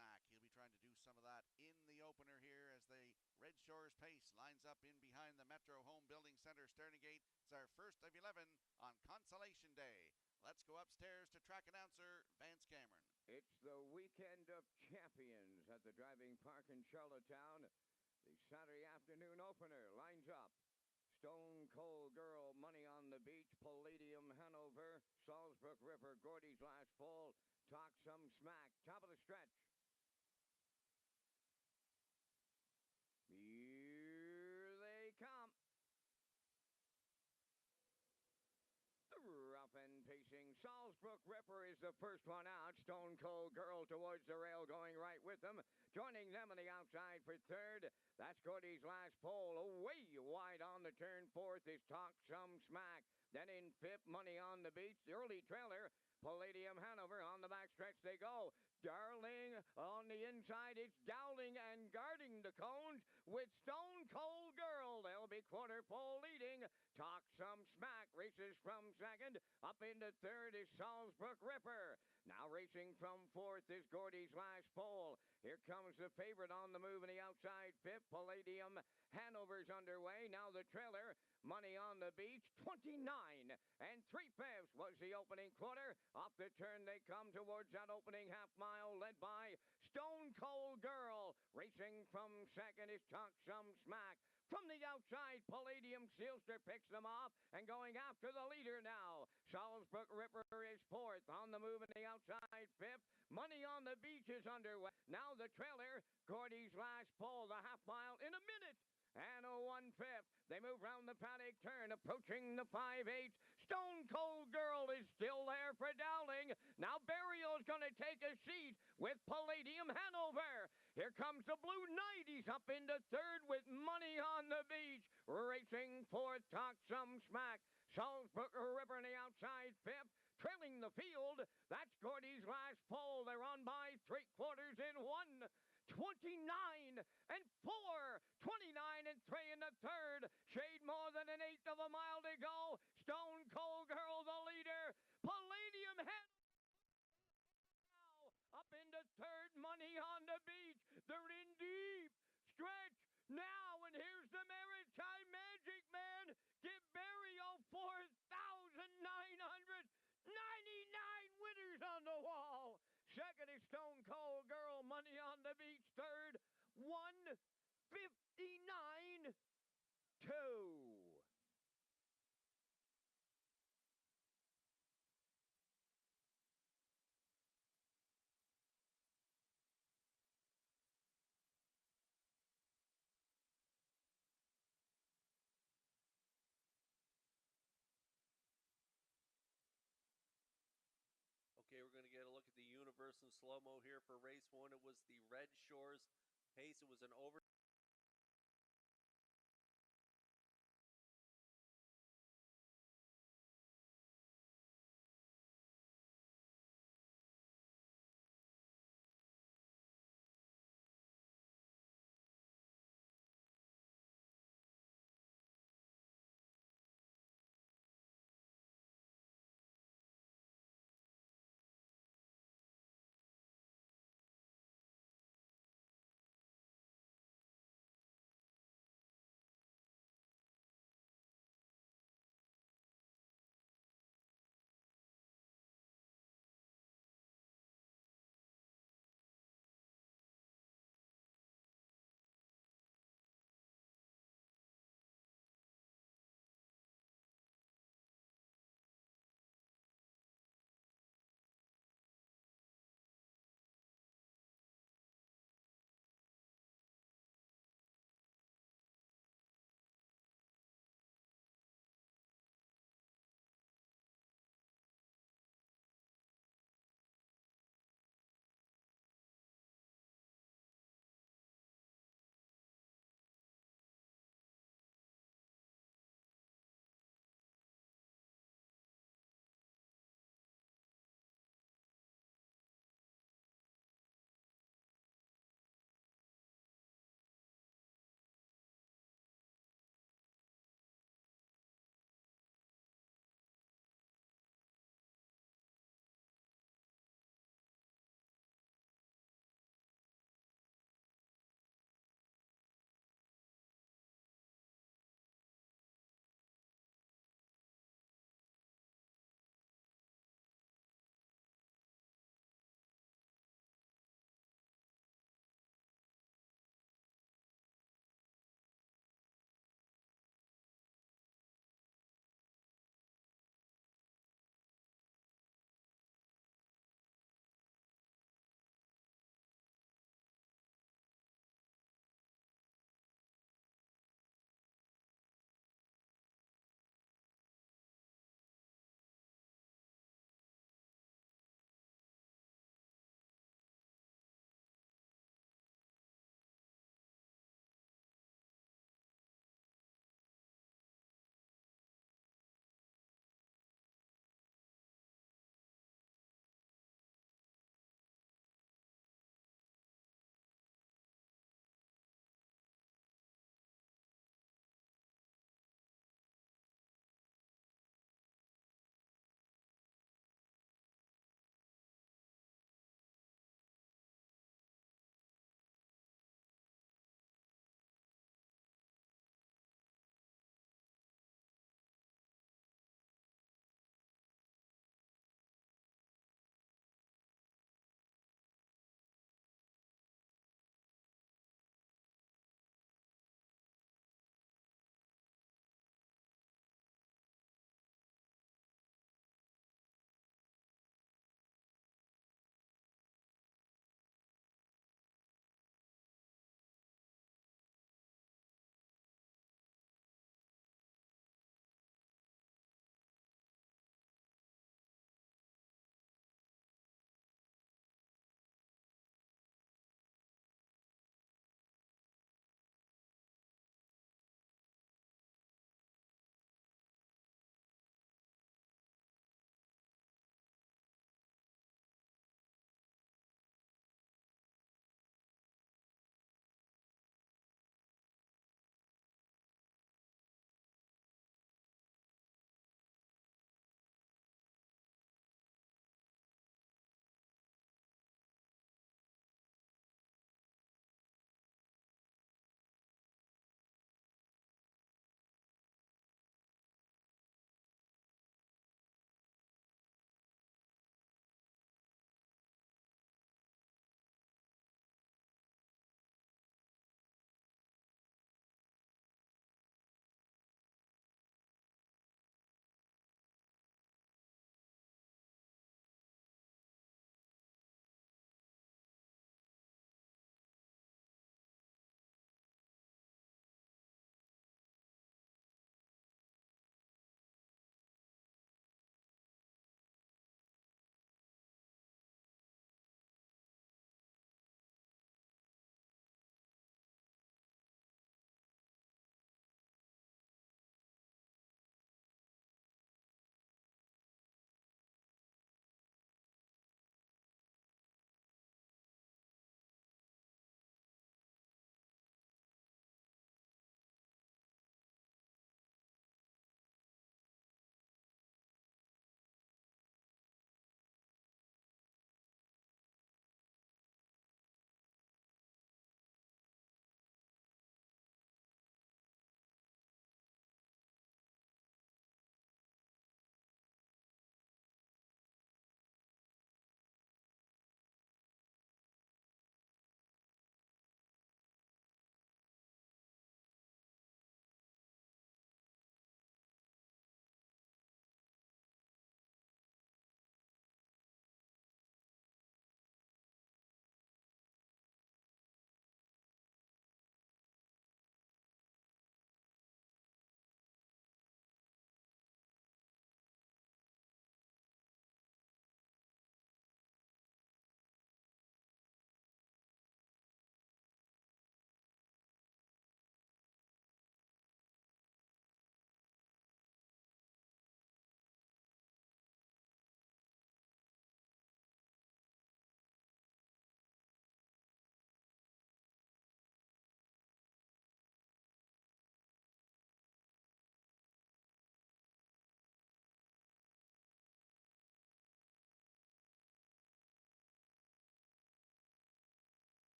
smack. He'll be trying to do some of that in the opener here as the Red Shores pace lines up in behind the Metro Home Building Center starting gate. It's our first of 11 on Consolation Day. Let's go upstairs to track announcer Vance Cameron. It's the weekend of champions at the driving park in Charlottetown. The Saturday afternoon opener lines up. Stone Cold Girl, Money on the Beach, Palladium Hanover, Salzbrook River, Gordy's Last Fall, Talk Some Smack, top of the stretch. Here they come. Rough and pacing. Salzbrook Ripper is the first one out. Stone Cold Girl towards the rail going right with them. Joining them on the outside for third. That's Gordy's Last Pole. Away wide on the turn. Fourth is Talk Some Smack. Then in fifth, Money on the Beach. The early trailer, Palladium Hanover. On the backstretch they go. Darling on the inside. It's Dowling and guarding the cones with Stone Cold Girl. They'll be quarter pole leading. Talk Some Smack races from second. Up into third is Salzbrook Ripper. Now racing from fourth is Gordy's Last Pole. Here comes the favorite on the move in the outside fifth. Palladium Hanover's underway. Now the trailer, Money on the Beach. 29 and 3/5 was the opening quarter. Off the turn they come towards that opening half mile, led by Stone Cold Girl. Racing from second is Talk Some Smack. From the outside, Palladium Sealster picks them off and going after the leader now. Salzbrook Ripper is fourth. On the move in the outside fifth. Money on the Beach is underway. Now the trailer, Gordy's Last Pole, the half mile in a minute. And a 1/5. They move round the paddock turn, approaching the 5/8. Stone Cold Girl is still there for Dowling. Now Burial's going to take a seat with Palladium Hanover. Here comes the Blue Knight. He's up into third with Money on the Beach. Racing fourth, Talk Some Smack. Salzbrook River on the outside fifth. Trailing the field, that's Gordy's Last Pole. They're on by 3/4 in one. 29 and 4, 29 and 3 in the third. Shade more than an eighth of a mile to go. Stone Cold Girl the leader. Palladium Hanover now up into third. Money on the Beach. They're in deep stretch now, and here's the Maritime Magic Man. Give Barrio 4,999 winners on the wall. Second is Stone Cold Girl, Money on the Beach. Third, 159-2. Okay, we're going to get a look at the universe in slow-mo here for race one. It was the Red Shores pace. It was an over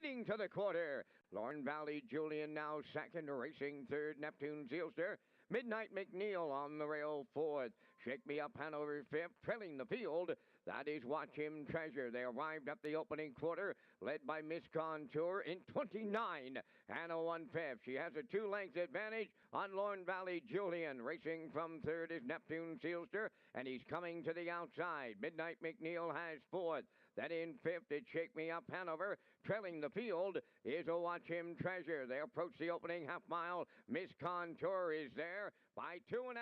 Leading to the quarter, Lorne Valley Julian now second, racing third, Neptune Zielster. Midnight McNeil on the rail fourth. Shake Me Up Hanover fifth, trailing the field. That is Watch Him Treasure. They arrived at the opening quarter, led by Miss Contour in 29 and a 1/5. She has a 2-length advantage on Lorne Valley Julian. Racing from third is Neptune Sealster, and he's coming to the outside. Midnight McNeil has fourth. Then in fifth is Shake Me Up Hanover. Trailing the field is a Watch Him Treasure. They approach the opening half mile. Miss Contour is there by 2.5.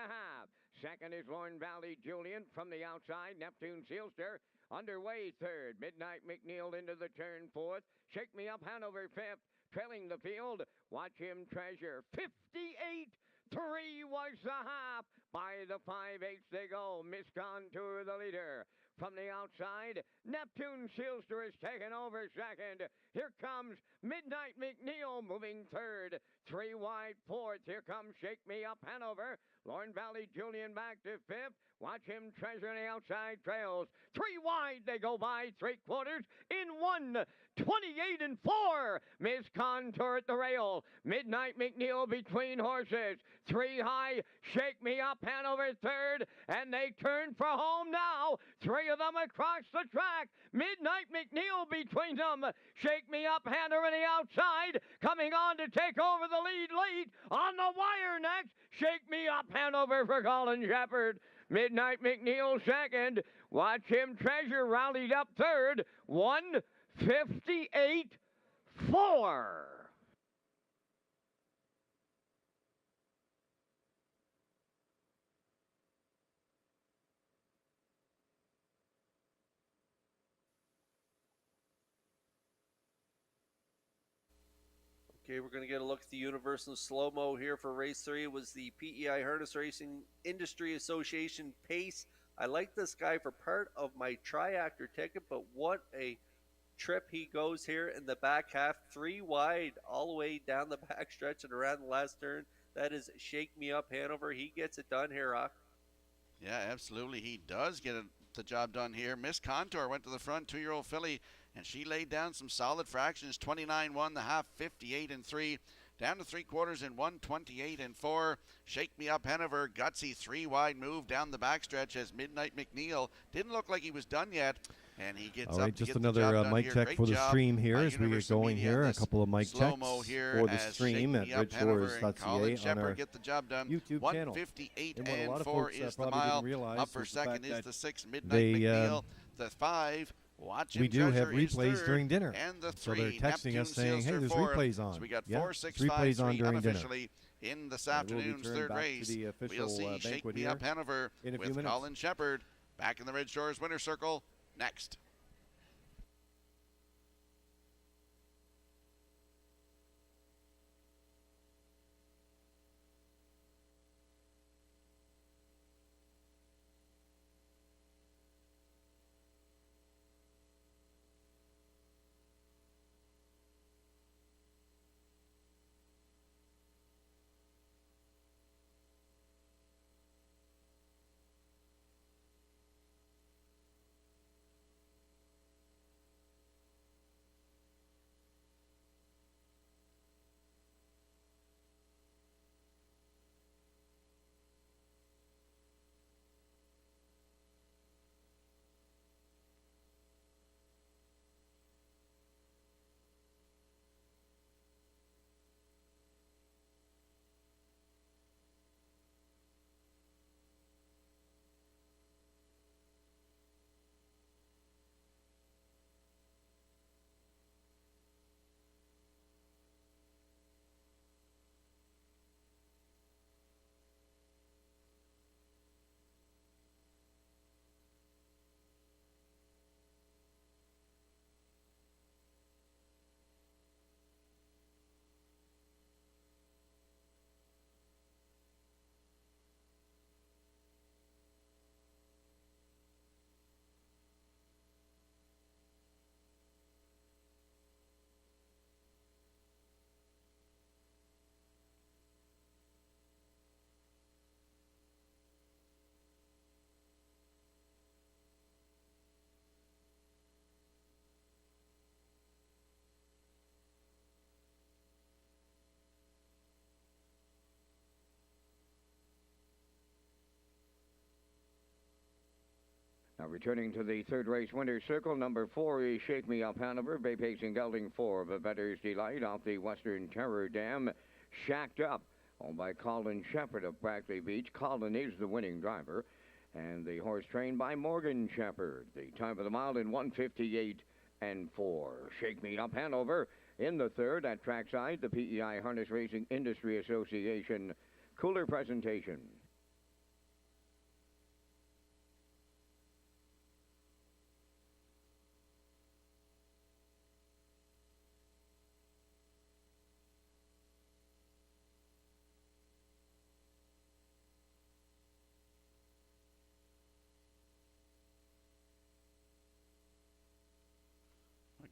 Second is Lorne Valley Julian from the outside. Neptune Sealster underway third. Midnight McNeil into the turn fourth. Shake Me Up Hanover fifth. Trailing the field, Watch Him Treasure. 58-3 was the half. By the 5/8 they go. Miss Contour the leader. From the outside, Neptune Sealster is taken over second. Here comes Midnight McNeil moving third. 3 wide fourth. Here comes Shake Me Up Hanover. Lorne Valley Julian back to fifth. Watch Him Treasure on the outside trails. 3 wide they go by 3/4 in 1:28.4. Miss Contour at the rail. Midnight McNeil between horses. 3 high. Shake Me Up Hanover third. And they turn for home now. 3 of them across the track. Midnight McNeil between them. Shake Me Up Hanover on the outside. Coming on to take over the lead late. On the wire next. Shake Me Up Hanover for Colin Shepherd. Midnight McNeil second. Watch Him Treasure rallied up third. 1:58.4. Okay, we're going to get a look at the Universal Slow-Mo here for race 3. It was the PEI Harness Racing Industry Association Pace. I like this guy for part of my tri-actor ticket, but what a trip he goes here in the back half. 3 wide all the way down the back stretch and around the last turn. That is Shake Me Up Hanover. He gets it done here, Rock. Yeah, absolutely. He does get the job done here. Miss Contour went to the front, 2-year-old filly, and she laid down some solid fractions. 29-1 the half, 58-3. Down to 3/4 in 1:28.4. Shake Me Up Hanover, gutsy 3 wide move down the backstretch as Midnight McNeil didn't look like he was done yet. And he gets all right, up to just get another the job done mic here. check Great for the job stream here by as we get Universal going Media. here. A This couple of mic checks slow-mo here for the as stream Shake at Me Up Hanover and Redshores.ca Colin on Shepherd our get the job done. YouTube channel. 1:58.4 is the probably mile. didn't realize Up for was the fact second is that the 6 Midnight they, McNeil. The 5. Watch Him we do have Treasure is replays third, during dinner. and the So 3 they're texting Neptune us saying, hey, Sealster there's fourth. replays on. So we got Yeah, 4, it's 6, replays 5, on 3 during dinner. unofficially in this We'll afternoon's return third back to race. the We'll official see Shake banquet Me here Up Hanover in a few with minutes. Colin Shepherd back in the Red Shores winner circle next. Returning to the third race winner's circle, number 4 is Shake Me Up Hanover, bay pacing gelding 4 of a Bettor's Delight off the Western Terror Dam. Shacked Up, owned by Colin Shepherd of Brackley Beach. Colin is the winning driver, and the horse trained by Morgan Shepherd. The time of the mile in 1:58 and 4. Shake Me Up Hanover in the third at trackside, the PEI Harness Racing Industry Association cooler presentation.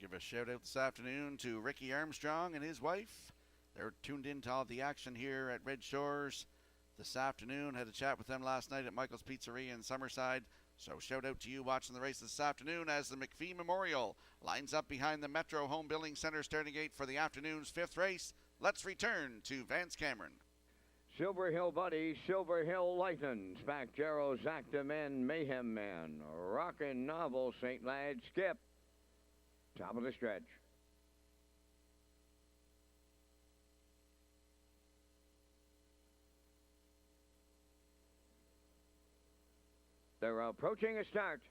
Give a shout out this afternoon to Ricky Armstrong and his wife. They're tuned into all the action here at Red Shores this afternoon. Had a chat with them last night at Michael's Pizzeria in Summerside. So shout out to you watching the race this afternoon as the McPhee Memorial lines up behind the Metro Home Building Center starting gate for the afternoon's 5th race. Let's return to Vance Cameron. Silver Hill Buddy, Silver Hill Lightning, Spack Jarrow, Zach the Men, Mayhem Man, Rockin' Novel, St. Lad, Skip. Top of the stretch. They're approaching a start.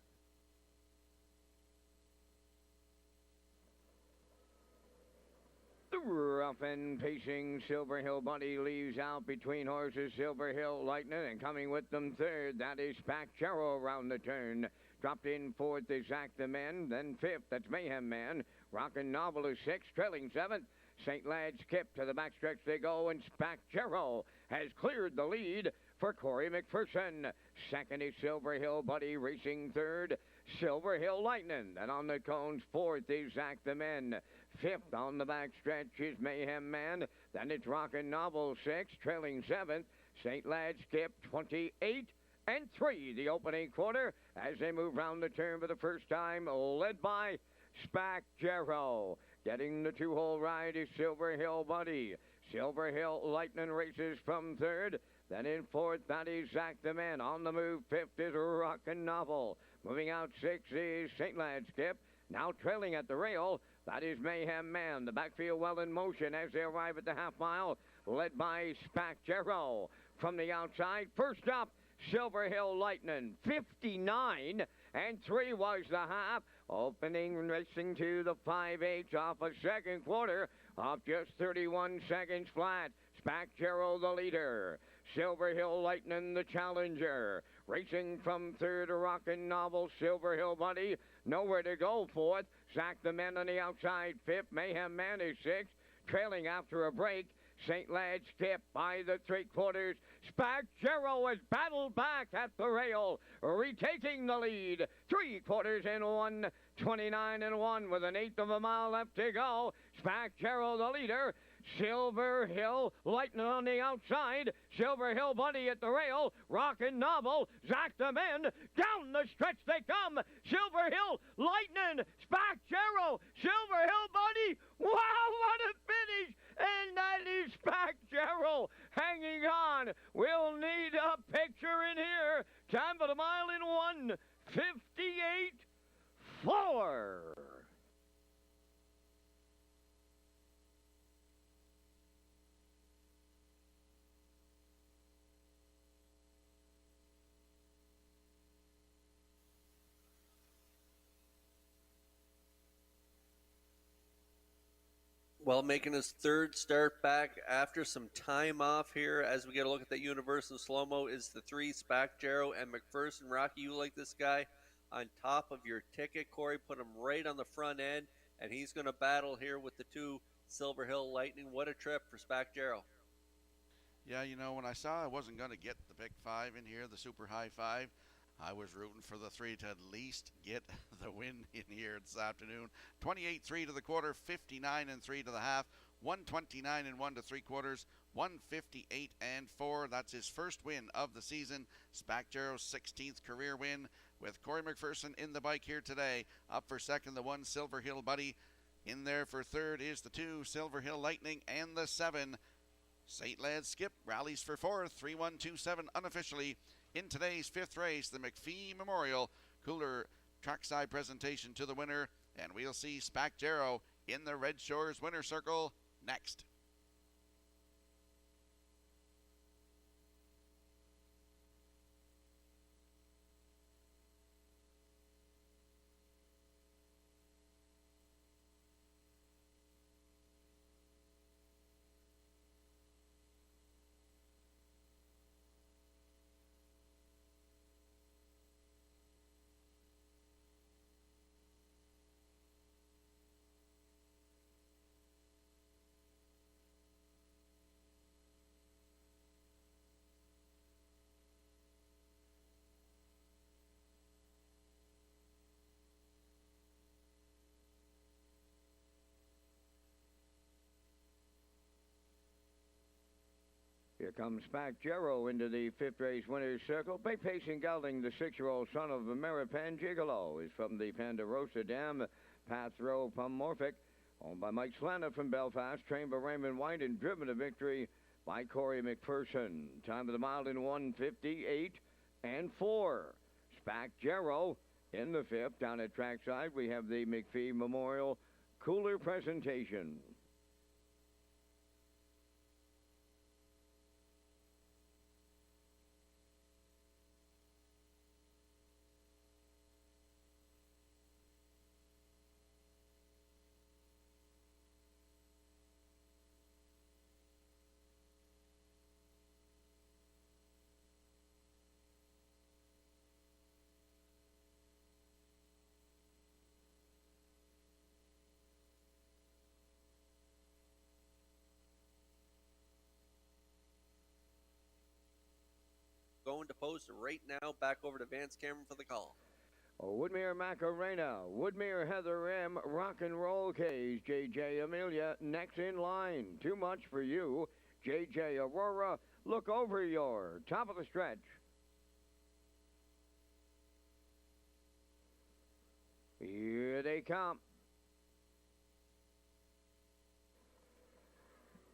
The rough and pacing Silver Hill Buddy leaves out between horses Silver Hill Lightning, and coming with them third, that is Spack Jarrow around the turn. Dropped in fourth is Zach the Men, then fifth, that's Mayhem Man. Rockin' Novel is sixth, trailing seventh. St. Lad's Skip to the backstretch they go, and Spack Jarrow has cleared the lead for Corey McPherson. Second is Silver Hill Buddy, racing third. Silver Hill Lightning, then on the cones, fourth is Zach the Men. Fifth on the backstretch is Mayhem Man. Then it's Rockin' Novel, sixth, trailing seventh. St. Lad's Skip, 28. And 3, the opening quarter, as they move round the turn for the first time, led by Spack Jarrow. Getting the 2-hole ride is Silver Hill Buddy. Silver Hill Lightning races from third. Then in fourth, that is Zach the Man. On the move, fifth is Rockin' Novel. Moving out sixth is St. Lad's Skip. Now trailing at the rail, that is Mayhem Man. The backfield well in motion as they arrive at the half mile, led by Spack Jarrow. From the outside, first up, Silver Hill Lightning, 59 and 3 was the half. Opening racing to the 5/8 off a second quarter of just 31 seconds flat. Spack Jarrow the leader. Silver Hill Lightning the challenger. Racing from third, Rockin' Novel, Silver Hill Buddy. Nowhere to go fourth. Zach the Men on the outside fifth. Mayhem Man is sixth. Trailing after a break, St. Lad's Skip by the 3/4. Spack Jarrow has battled back at the rail, retaking the lead. 3/4 in 1:29 and 1 with an 1/8 of a mile left to go. Spack Jarrow the leader. Silver Hill Lightning on the outside. Silver Hill Buddy at the rail. Rockin' Novel. Zach the Men. Down the stretch they come. Silver Hill Lightning. Spack Jarrow. Silver Hill Buddy. Wow, what a finish! And that is Spack Jarrow hanging on. We'll need a picture in here. Time for the mile in 1:58.4. Well, making his third start back after some time off here as we get a look at that Universal Slow-Mo is the 3, Spack Jarrow and McPherson. Rocky, you like this guy on top of your ticket. Corey put him right on the front end, and he's going to battle here with the 2, Silver Hill Lightning. What a trip for Spack Jarrow. Yeah, you know, when I saw I wasn't going to get the big 5 in here, the super high 5, I was rooting for the 3 to at least get the win in here this afternoon. 28-3 to the quarter, 59-3 to the half, 129-1 to 3/4, 158-4. That's his first win of the season. Spack Jarrow's 16th career win with Corey McPherson in the bike here today. Up for second, the 1, Silver Hill Buddy. In there for third is the 2, Silver Hill Lightning, and the 7, St. Lad's Skip rallies for fourth, 3-1-2-7 unofficially. In today's 5th race, the McPhee Memorial, cooler trackside presentation to the winner. And we'll see Spacjero in the Red Shores winner circle next. Here comes Spacjero into the fifth race winner's circle. Bay Pacing Gelding, the 6-year-old son of Ameripan Gigolo, is from the Ponderosa Dam. Path Row Pomorphic, owned by Mike Slana from Belfast, trained by Raymond White and driven to victory by Corey McPherson. Time of the mile in 1:58 and 4. Spacjero in the fifth. Down at trackside, we have the McPhee Memorial Cooler presentation. Going to post right now. Back over to Vance Cameron for the call. Woodmere Macarena, Woodmere Heather M, Rock and Roll K's, JJ Amelia, next in line. Too much for you. JJ Aurora, look over your top of the stretch. Here they come.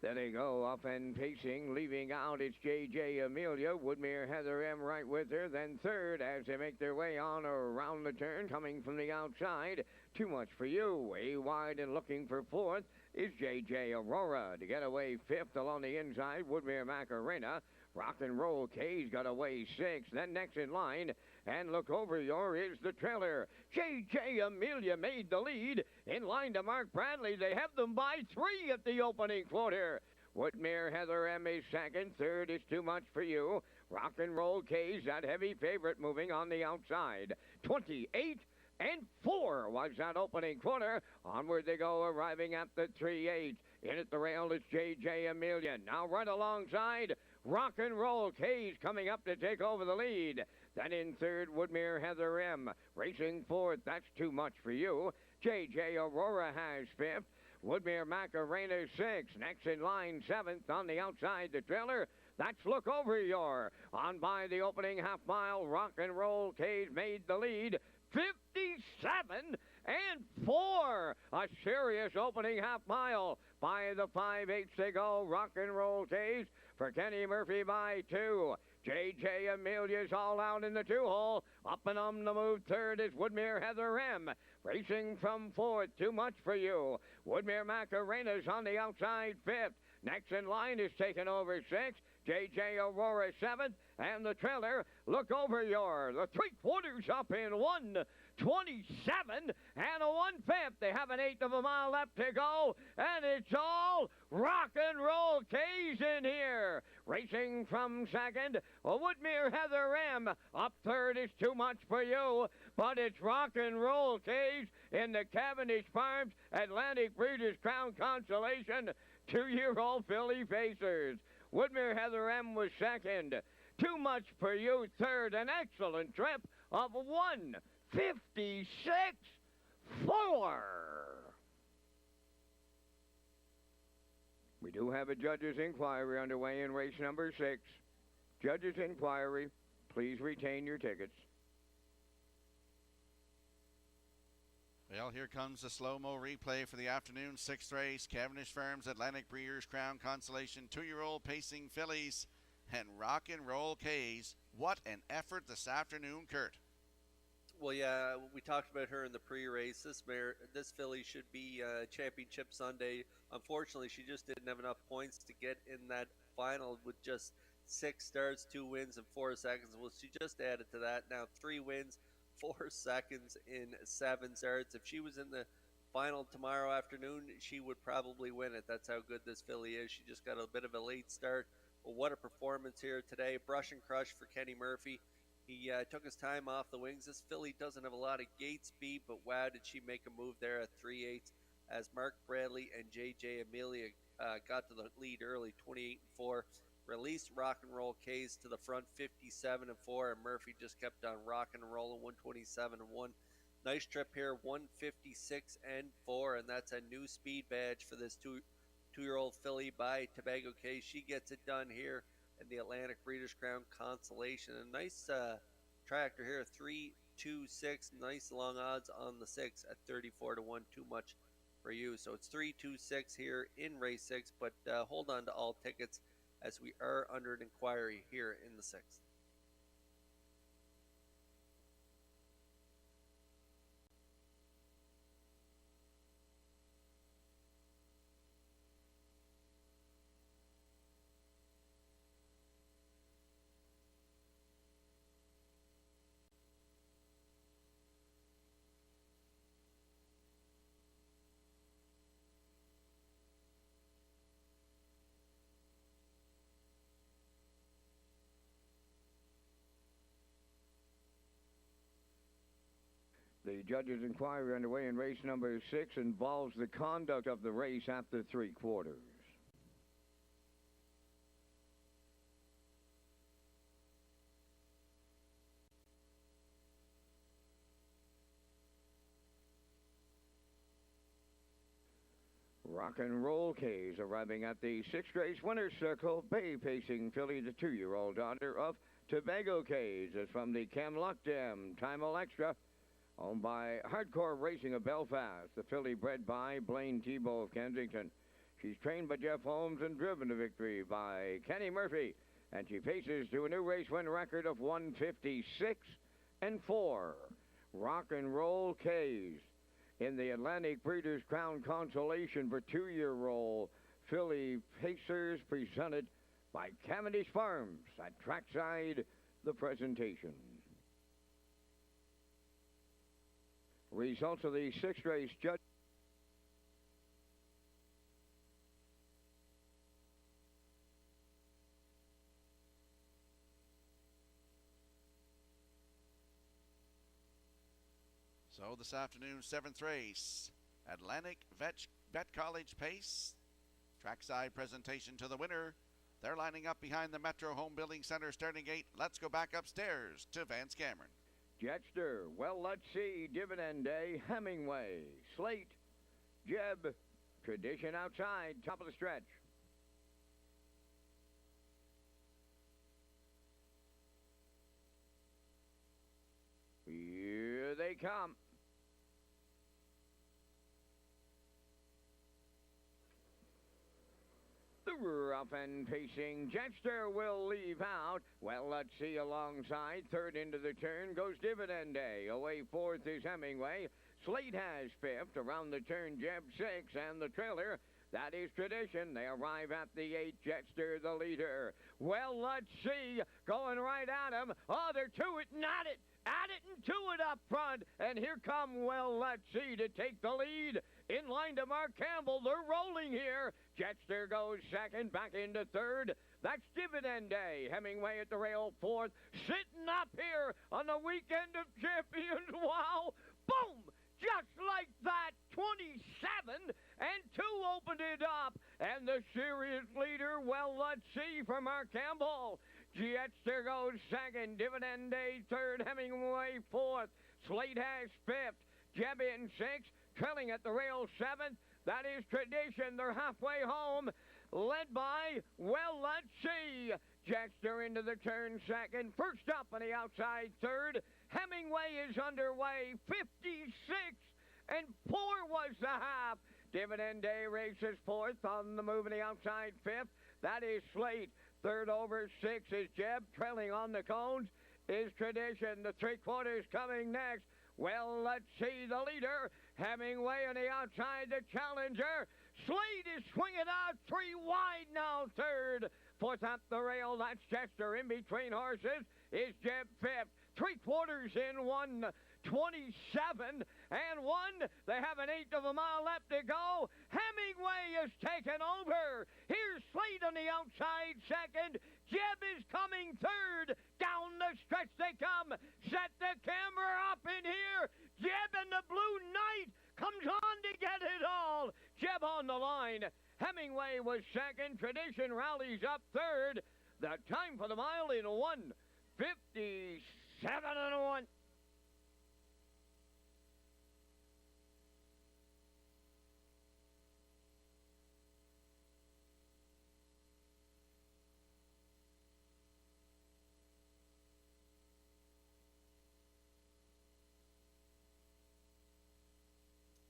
There they go, up and pacing, leaving out, it's J.J. Amelia, Woodmere Heather M right with her, then third as they make their way on around the turn, coming from the outside. Too much for you, way wide and looking for fourth is J.J. Aurora. To get away fifth along the inside, Woodmere Macarena. Rock and Roll K's got away sixth, then next in line, and look over your is the trailer. J.J. Amelia made the lead. In line to Mark Bradley, they have them by 3 at the opening quarter. Woodmere Heather M is second, third is Too Much for You. Rock and Roll K's that heavy favorite moving on the outside. 28 and 4 was that opening quarter. Onward they go, arriving at the 3-8. In at the rail is J.J. Amelia. Now right alongside, Rock and Roll K's coming up to take over the lead. Then in third, Woodmere Heather M. Racing fourth, that's Too Much for You. J.J. Aurora has fifth. Woodmere Macarena sixth. Next in line, seventh. On the outside, the trailer, that's Look Over Your. On by the opening half mile, Rock and Roll K's made the lead. 57 and 4. A serious opening half mile. By the 5/8 they go. Rock and Roll K's for Kenny Murphy by 2. J.J. Amelia's all out in the 2-hole. Up and on the move third is Woodmere Heather M. Racing from fourth, Too Much for You. Woodmere Macarena's on the outside fifth. Next in line is taken over sixth. J.J. Aurora seventh. And the trailer, Look Over Your. The 3/4 up in 1:27 and a 1/5. They have an 1/8 of a mile left to go. And it's all Rock and Roll K's in here. Racing from second, Woodmere Heather M. Up third is Too Much for You. But it's Rock and Roll K's in the Cavendish Farms Atlantic Breeders' Crown Consolation 2-year-old filly Facers. Woodmere Heather M was second. Too Much for You third. An excellent trip of 1:56.4. We do have a judge's inquiry underway in race number 6. Judge's inquiry, please retain your tickets. Well, here comes the slow-mo replay for the afternoon 6th race. Cavendish Farms Atlantic Breeders' Crown Consolation 2-year-old pacing fillies and Rock and Roll K's. What an effort this afternoon, Kurt. Well, yeah, we talked about her in the pre-race. This filly should be Championship Sunday. Unfortunately, she just didn't have enough points to get in that final with just 6 starts, 2 wins, and 4 seconds. Well, she just added to that now 3 wins, 4 seconds in 7 starts. If she was in the final tomorrow afternoon, she would probably win it. That's how good this filly is. She just got a bit of a late start. But what a performance here today. Brush and crush for Kenny Murphy. He took his time off the wings. This filly doesn't have a lot of gate speed, but wow, did she make a move there at 3/8 as Mark Bradley and J.J. Amelia got to the lead early, 28-4. Released Rock and Roll K's to the front, 57-4, and Murphy just kept on rocking and rolling, 127-1. Nice trip here, 156-4, and that's a new speed badge for this two-year-old filly by Tobago K. She gets it done here in the Atlantic Breeders' Crown Consolation. A nice tractor here, 3-2-6. Nice long odds on the 6 at 34-1. Too much for you. So it's 3-2-6 here in race 6, but hold on to all tickets as we are under an inquiry here in the 6th. The judge's inquiry underway in race number 6 involves the conduct of the race after 3/4. Rock and Roll K's arriving at the 6th race winner's circle. Bay pacing filly, the 2-year-old daughter of Tobago K's, is from the Camlock Dam. Time Extra. Owned by Hardcore Racing of Belfast, the filly bred by Blaine Tebow of Kensington. She's trained by Jeff Holmes and driven to victory by Kenny Murphy, and she paces to a new race win record of 156-4. Rock and Roll K's in the Atlantic Breeders' Crown Consolation for 2-year-old filly pacers, presented by Cavendish Farms. At trackside, the presentation. Results of the 6th race judge. So this afternoon, 7th race, Atlantic Vet College Pace. Trackside presentation to the winner. They're lining up behind the Metro Home Building Center starting gate. Let's go back upstairs to Vance Cameron. Jetster, Well Let's See, Dividend Day, Hemingway, Slate, Jeb, Tradition outside, top of the stretch. Here they come. The rough and pacing Jetster will leave out. Well, let's see alongside. Third into the turn goes Dividend Day. Away 4th is Hemingway. Slate has 5th. Around the turn, Jeb 6th. And the trailer, that is Tradition. They arrive at the 8th. Jetster the leader. Well, let's see. Going right at him. Oh, they're to it and at it. At it and to it up front. And here come Well Let's See to take the lead. In line to Mark Campbell. They're rolling here. Jetster goes 2nd, back into 3rd. That's Dividend Day. Hemingway at the rail 4th. Sitting up here on the Weekend of Champions. Wow. Boom. Just like that. 27 and 2 opened it up. And the serious leader, Well Let's See, for Mark Campbell. Jetster goes 2nd. Dividend Day 3rd. Hemingway 4th. Slate has 5th. Jeb in 6th. Trailing at the rail 7th. That is Tradition. They're halfway home. Led by Well Let's See. Jetster into the turn 2nd. First up on the outside 3rd. Hemingway is underway. 56-4 was the half. Dividend Day races 4th. On the move on the outside 5th. That is Slate. 3rd over 6 is Jeb. Trailing on the cones is Tradition. The 3/4 coming next. Well, let's see the leader. Hemingway on the outside, the challenger. Slade is swinging out 3 wide now, third. Fourth up the rail, that's Chester. In between horses is Jeb fifth. 3/4 in 1:27 and 1. They have an eighth of a mile left to go. Hemingway is taken over. Here's Slade on the outside second. Jeb is coming third. Down the stretch they come. Set the camera up in here. Jeb and the Blue Knight comes on to get it all. Jeb on the line. Hemingway was second. Tradition rallies up third. The time for the mile in 1:57 and 1.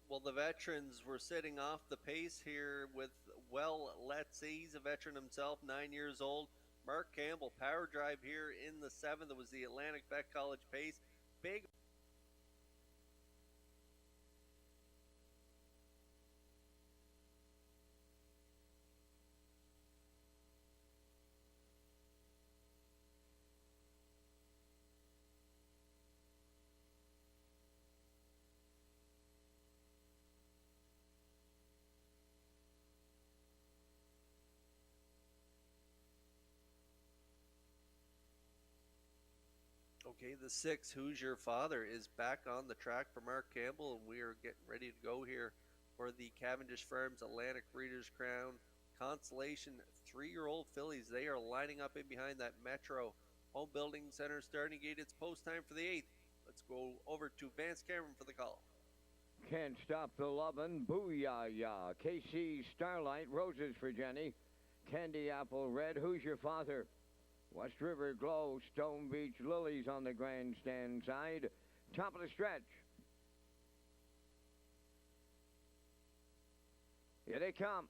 Well, the veterans were sitting off the pace here with, well, let's say he's a veteran himself, 9 years old. Mark Campbell, power drive here in the 7th. It was the Atlantic Beck College pace. Big. Okay, the 6, Who's Your Father, is back on the track for Mark Campbell, and we are getting ready to go here for the Cavendish Farms Atlantic Breeders' Crown Consolation 3-year-old fillies. They are lining up in behind that Metro Home Building Center starting gate. It's post time for the 8th. Let's go over to Vance Cameron for the call. Can't Stop the Lovin', Booyah-yah. KC Starlight, Roses for Jenny. Candy Apple Red, Who's Your Father? West River Glow, Stone Beach Lilies on the grandstand side. Top of the stretch. Here they come.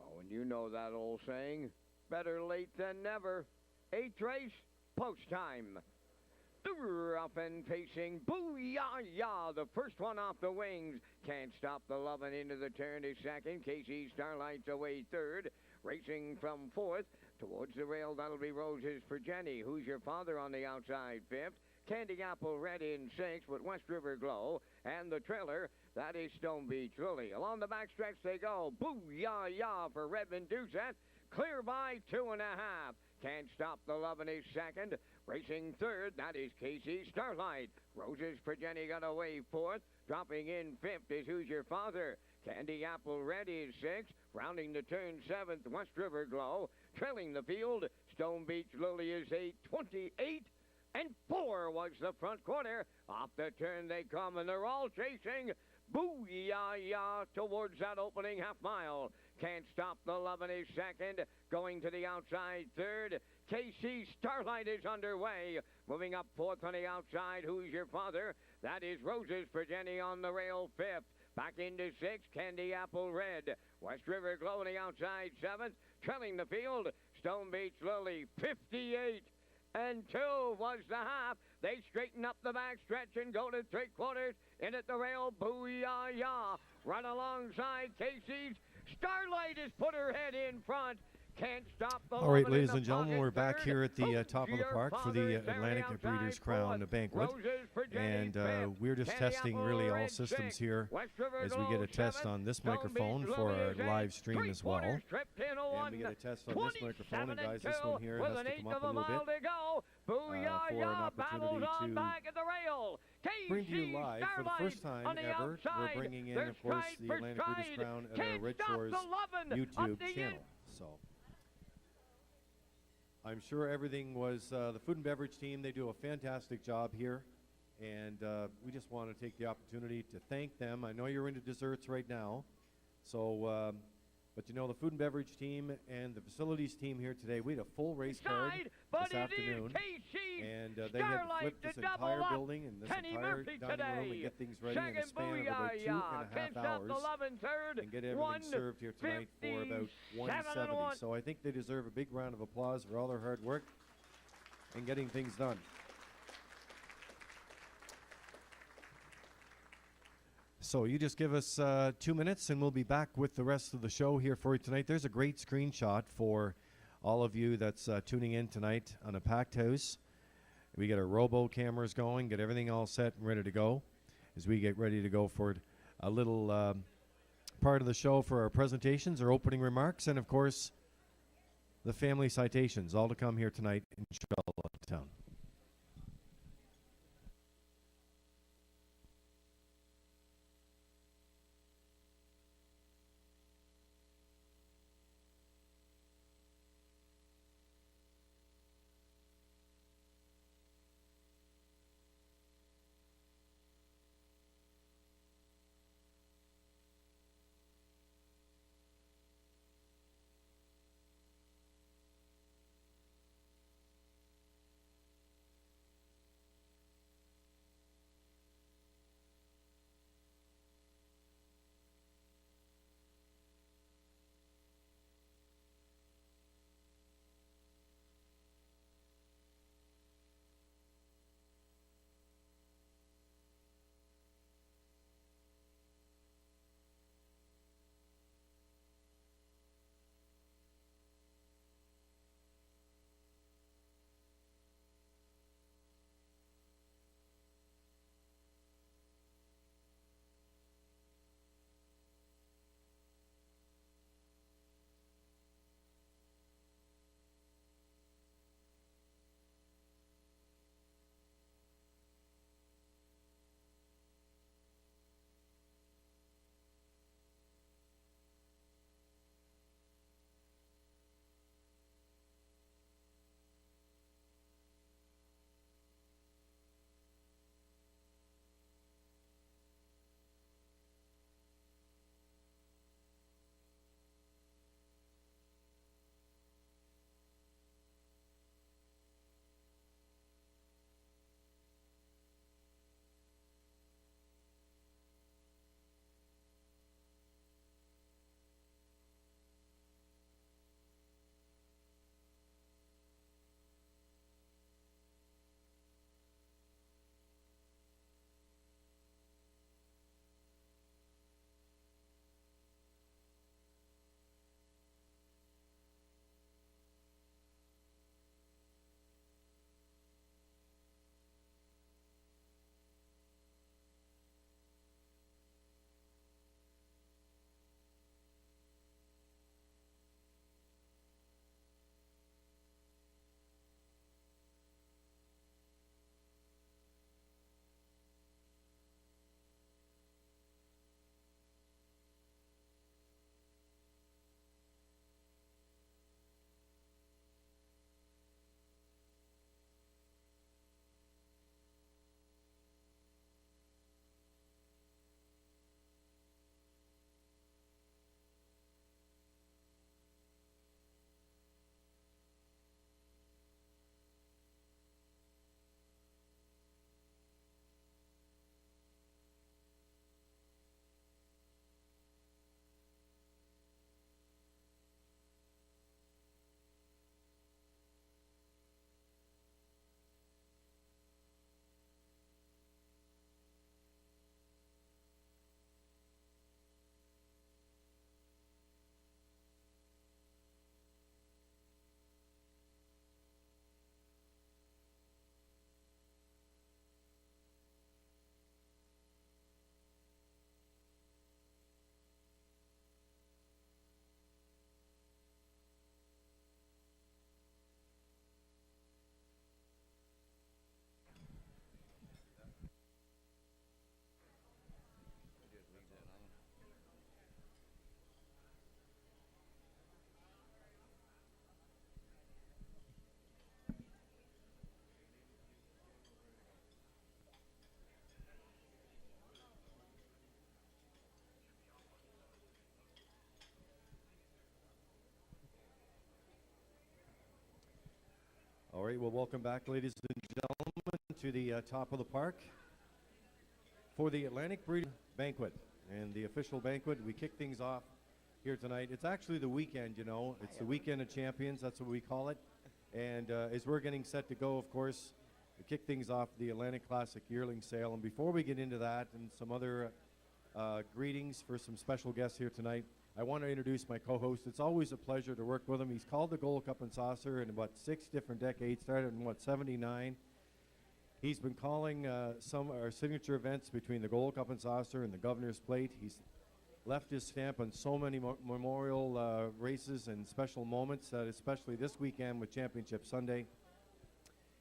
Oh, and you know that old saying, better late than never. 8th race, post time. Up and facing, Booyah-yah, the first one off the wings. Can't Stop the Lovin' into the turn is second. KC Starlight's away third. Racing from 4th. Towards the rail, that'll be Roses for Jenny. Who's Your Father on the outside 5th. Candy Apple Red in 6th with West River Glow. And the trailer, that is Stone Beach Lily. Along the backstretch they go. Booyah-yah for Redmond Doucette. Clear by 2.5. Can't Stop the Lovin' is second. Racing third, that is KC Starlight. Roses for Jenny got away 4th. Dropping in 5th is Who's Your Father. Candy Apple Red is 6th. Rounding the turn 7th, West River Glow. Trailing the field, Stone Beach Lily is 8:28 and 4 was the front quarter. Off the turn they come, and they're all chasing. Booyah-yah towards that opening half mile. Can't Stop the Lovin' is second. Going to the outside third. KC Starlight is underway. Moving up 4th on the outside. Who's Your Father? That is Roses for Jenny on the rail 5th. Back into 6th, Candy Apple Red. West River Glow on the outside 7th. Trailing the field, Stone Beach Lily, 58 and 2 was the half. They straighten up the back stretch and go to 3/4. In at the rail, Booyah-yah. Run alongside Casey's. Starlight has put her head in front. Can't Stop the All right, Lovin' ladies in and the gentlemen, we're back third. here at the Who's top of the Your park for Father the is there Atlantic outside Breeders' Crown fourth. banquet. Roses for Jenny And fifth. we're just Candy testing Apple really all Red systems sixth. here West River as we get Glow a test seventh. on this Stone microphone Beach for Lily our is live eighth. stream as well. 3/4 tripped in a And we get a test on this microphone. And guys, this 27 one here with has an to eighth come up of a a little mile bit to go. Booyah-yah, battles on to back at the rail. bring to you KC live for the Starlight first time on the ever. outside. We're bringing in, There's of course, stride the for Atlantic Breeders' stride. Crown at our Can't Red Stop Shores the Lovin' up YouTube the channel. So I'm sure everything was the food and beverage team. They do a fantastic job here. And we just want to take the opportunity to thank them. I know you're into desserts right now. So, but you know, the food and beverage team and the facilities team here today, we had a full race card this afternoon. And they had to flip this entire building and this entire dining room and get things ready in a span of about 2.5 hours. And get everything served here tonight for about 170. So I think they deserve a big round of applause for all their hard work and getting things done. So you just give us 2 minutes and we'll be back with the rest of the show here for you tonight. There's a great screenshot for all of you that's tuning in tonight on a packed house. We get our robo cameras going, get everything all set and ready to go as we get ready to go for a little part of the show for our presentations, our opening remarks, and of course the family citations, all to come here tonight in Charlottetown. All right, well, welcome back, ladies and gentlemen, to the top of the park for the Atlantic Breeding Banquet. And the official banquet, we kick things off here tonight. It's actually the weekend, you know. It's the weekend of champions, that's what we call it. And as we're getting set to go, of course, we kick things off the Atlantic Classic Yearling Sale. And before we get into that and some other greetings for some special guests here tonight. I want to introduce my co-host. It's always a pleasure to work with him. He's called the Gold Cup and Saucer in about 6 different decades, started in, 79. He's been calling some of our signature events between the Gold Cup and Saucer and the Governor's Plate. He's left his stamp on so many memorial races and special moments, especially this weekend with Championship Sunday.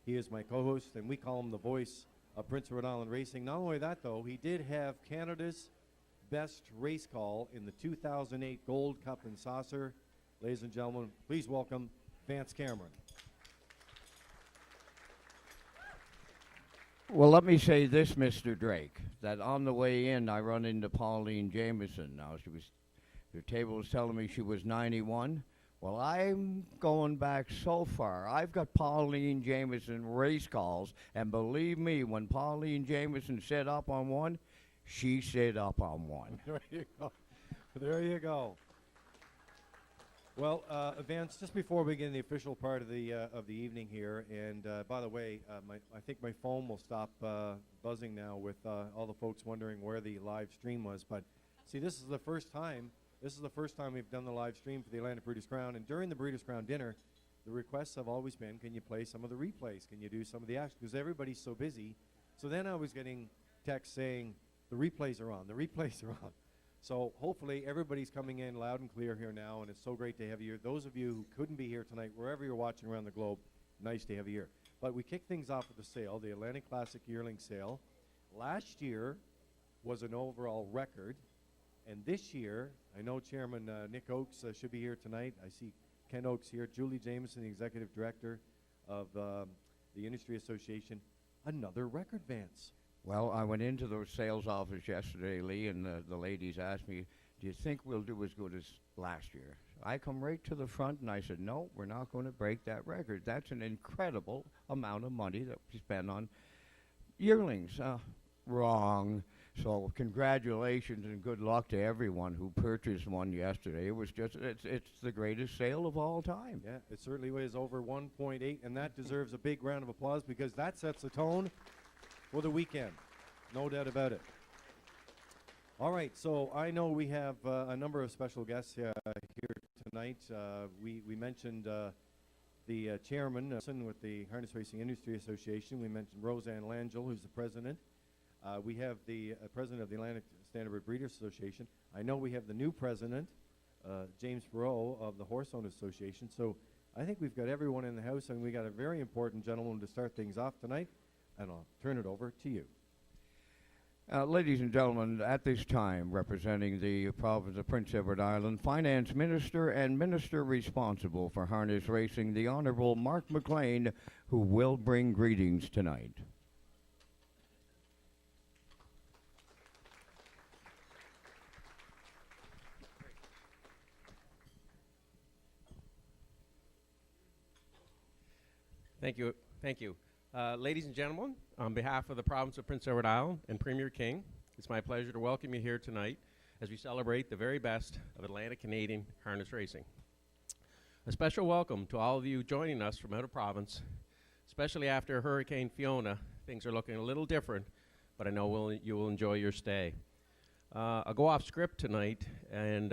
He is my co-host, and we call him the voice of Prince of Rhode Island Racing. Not only that, though, he did have Canada's best race call in the 2008 Gold Cup and Saucer. Ladies and gentlemen, please welcome Vance Cameron. Well, let me say this, Mr. Drake, that on the way in, I run into Pauline Jameson. Now, the table was telling me she was 91. Well, I'm going back so far. I've got Pauline Jameson race calls, and believe me, when Pauline Jameson set up on one, she set up on one. There you go. There you go. Well, Vance, just before we begin the official part of the evening here, and by the way, I think my phone will stop buzzing now with all the folks wondering where the live stream was. But see, this is the first time we've done the live stream for the Atlantic Breeders' Crown, and during the Breeders' Crown dinner, the requests have always been, can you play some of the replays? Can you do some of the action? Because everybody's so busy. So then I was getting texts saying, the replays are on, the replays are on. So hopefully everybody's coming in loud and clear here now, and it's so great to have you here. Those of you who couldn't be here tonight, wherever you're watching around the globe, nice to have you here. But we kick things off with the sale, the Atlantic Classic Yearling Sale. Last year was an overall record, and this year, I know Chairman Nick Oakes should be here tonight. I see Ken Oakes here, Julie Jameson, the Executive Director of the Industry Association. Another record, Vance. Well, I went into the sales office yesterday, Lee, and the ladies asked me, do you think we'll do as good as last year? I come right to the front, and I said, no, we're not going to break that record. That's an incredible amount of money that we spend on yearlings. Wrong. So congratulations and good luck to everyone who purchased one yesterday. It was just, it's the greatest sale of all time. Yeah, it certainly was over 1.8, and that deserves a big round of applause because that sets the tone for the weekend, no doubt about it. All right, so I know we have a number of special guests here tonight. We mentioned the chairman with the Harness Racing Industry Association. We mentioned Roseanne Langell, who's the president. We have the president of the Atlantic Standardbred Breeders Association. I know we have the new president, James Perot of the Horse Owners Association. So I think we've got everyone in the house, and we got a very important gentleman to start things off tonight. And I'll turn it over to you. Ladies and gentlemen, at this time, representing the province of Prince Edward Island, Finance Minister and Minister responsible for harness racing, the Honorable Mark McLean, who will bring greetings tonight. Thank you. Thank you. Ladies and gentlemen, on behalf of the province of Prince Edward Island and Premier King, it's my pleasure to welcome you here tonight as we celebrate the very best of Atlantic Canadian harness racing. A special welcome to all of you joining us from out of province, especially after Hurricane Fiona. Things are looking a little different, but I know you will enjoy your stay. I'll go off script tonight, and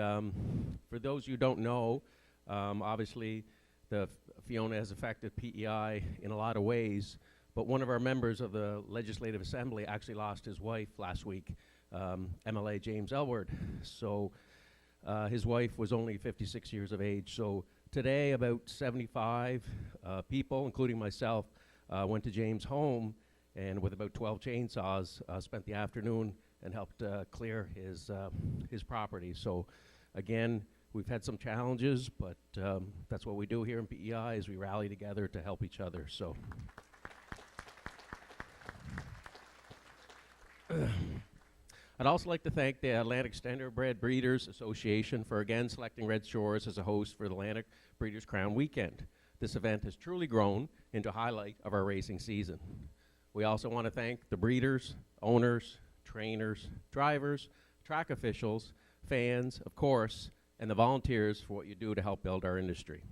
for those who don't know, obviously the Fiona has affected PEI in a lot of ways, but one of our members of the Legislative Assembly actually lost his wife last week, MLA James Elward. So his wife was only 56 years of age. So today about 75 people, including myself, went to James' home and with about 12 chainsaws spent the afternoon and helped clear his property. So again, we've had some challenges, but that's what we do here in PEI is we rally together to help each other. So I'd also like to thank the Atlantic Standardbred Breeders Association for again selecting Red Shores as a host for the Atlantic Breeders' Crown Weekend. This event has truly grown into a highlight of our racing season. We also want to thank the breeders, owners, trainers, drivers, track officials, fans, of course, and the volunteers for what you do to help build our industry.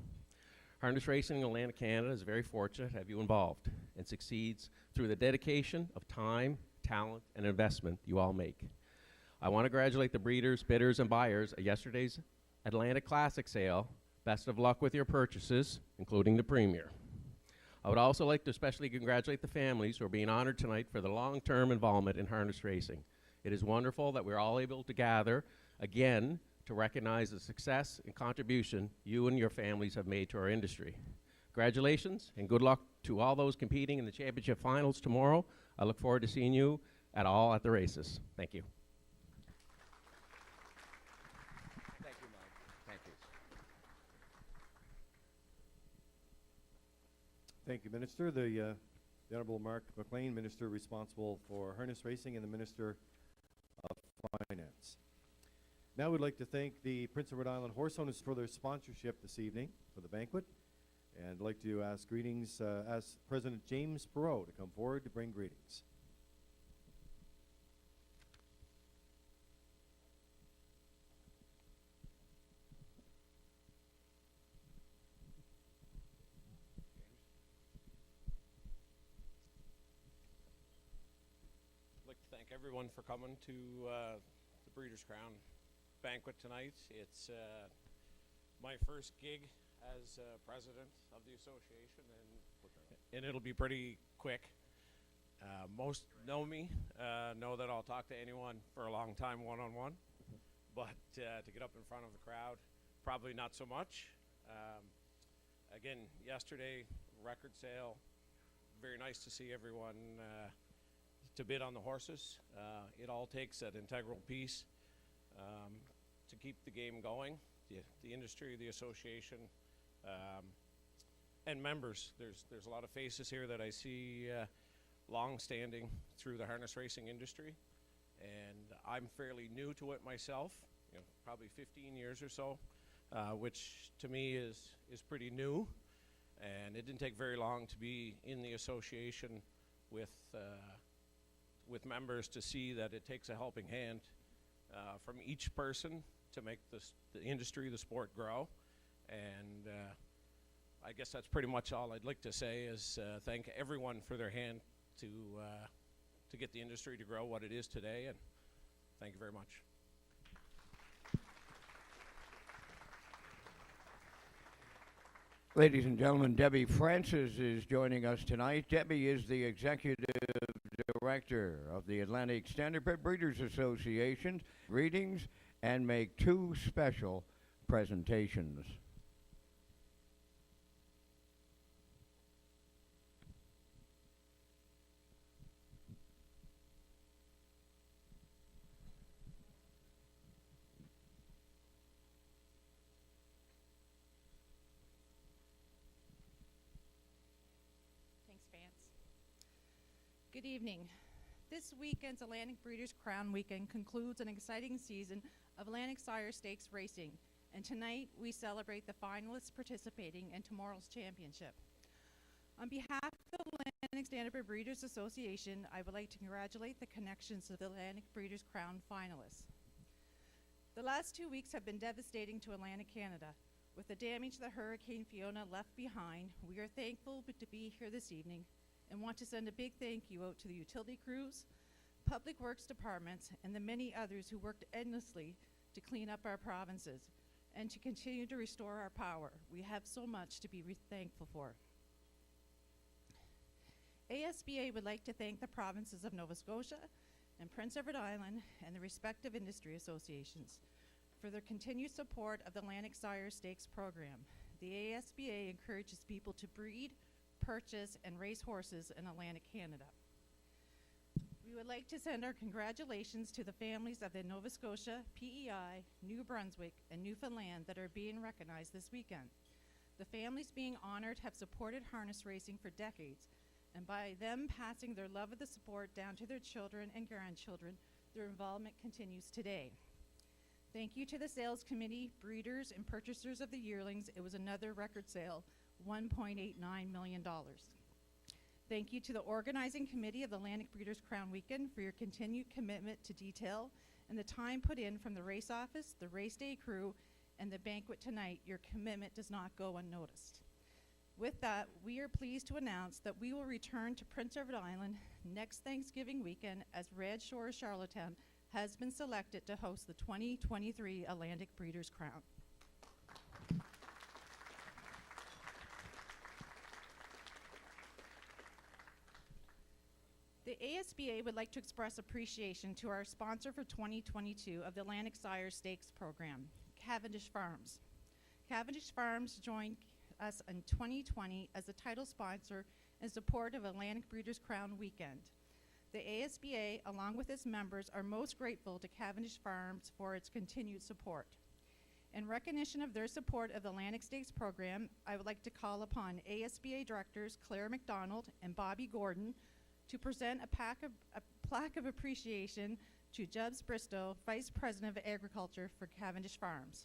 Harness racing in Atlantic Canada is very fortunate to have you involved and succeeds through the dedication of time, talent, and investment you all make. I want to congratulate the breeders, bidders, and buyers at yesterday's Atlantic Classic sale. Best of luck with your purchases, including the Premier. I would also like to especially congratulate the families who are being honored tonight for their long-term involvement in harness racing. It is wonderful that we're all able to gather again to recognize the success and contribution you and your families have made to our industry. Congratulations and good luck to all those competing in the championship finals tomorrow. I look forward to seeing you at the races. Thank you. Thank you, Mike. Thank you. Thank you, Minister. The Honourable Mark McLean, Minister responsible for harness racing and the Minister of Finance. Now we'd like to thank the Prince of Rhode Island Horse Owners for their sponsorship this evening for the banquet. And I'd like to ask President James Perot to come forward to bring greetings. I'd like to thank everyone for coming to the Breeders' Crown banquet tonight. It's my first gig as president of the association, and it'll be pretty quick. Most know me, know that I'll talk to anyone for a long time one-on-one, but to get up in front of the crowd, probably not so much. Again, yesterday, record sale, very nice to see everyone to bid on the horses. It all takes that integral piece to keep the game going. The industry, the association, and members. There's a lot of faces here that I see long-standing through the harness racing industry, and I'm fairly new to it myself. Probably 15 years or so, which to me is pretty new. And it didn't take very long to be in the association with members to see that it takes a helping hand from each person to make the industry, the sport grow. And I guess that's pretty much all I'd like to say is thank everyone for their hand to get the industry to grow what it is today, and thank you very much. Ladies and gentlemen, Debbie Francis is joining us tonight. Debbie is the Executive Director of the Atlantic Standardbred Breeders Association. Greetings, and make two special presentations. Good evening. This weekend's Atlantic Breeders' Crown Weekend concludes an exciting season of Atlantic Sire Stakes racing, and tonight we celebrate the finalists participating in tomorrow's championship. On behalf of the Atlantic Standardbred Breeders Association, I would like to congratulate the connections of the Atlantic Breeders' Crown finalists. The last 2 weeks have been devastating to Atlantic Canada. With the damage that Hurricane Fiona left behind, we are thankful to be here this evening and want to send a big thank you out to the utility crews, public works departments, and the many others who worked endlessly to clean up our provinces and to continue to restore our power. We have so much to be thankful for. ASBA would like to thank the provinces of Nova Scotia and Prince Edward Island and the respective industry associations for their continued support of the Atlantic Sire Stakes program. The ASBA encourages people to breed, purchase, and race horses in Atlantic Canada. We would like to send our congratulations to the families of the Nova Scotia, PEI, New Brunswick, and Newfoundland that are being recognized this weekend. The families being honored have supported harness racing for decades, and by them passing their love of the sport down to their children and grandchildren, their involvement continues today. Thank you to the sales committee, breeders, and purchasers of the yearlings. It was another record sale, $1.89 million. Thank you to the organizing committee of the Atlantic Breeders' Crown Weekend for your continued commitment to detail and the time put in from the race office, the race day crew, and the banquet tonight. Your commitment does not go unnoticed. With that, we are pleased to announce that we will return to Prince Edward Island next Thanksgiving weekend as Redshores Charlottetown has been selected to host the 2023 Atlantic Breeders' Crown. The ASBA would like to express appreciation to our sponsor for 2022 of the Atlantic Sire Stakes program, Cavendish Farms. Cavendish Farms joined us in 2020 as the title sponsor in support of Atlantic Breeders' Crown weekend. The ASBA, along with its members, are most grateful to Cavendish Farms for its continued support. In recognition of their support of the Atlantic Stakes program, I would like to call upon ASBA directors Claire McDonald and Bobby Gordon to present a plaque of appreciation to Jubbs Bristow, Vice President of Agriculture for Cavendish Farms.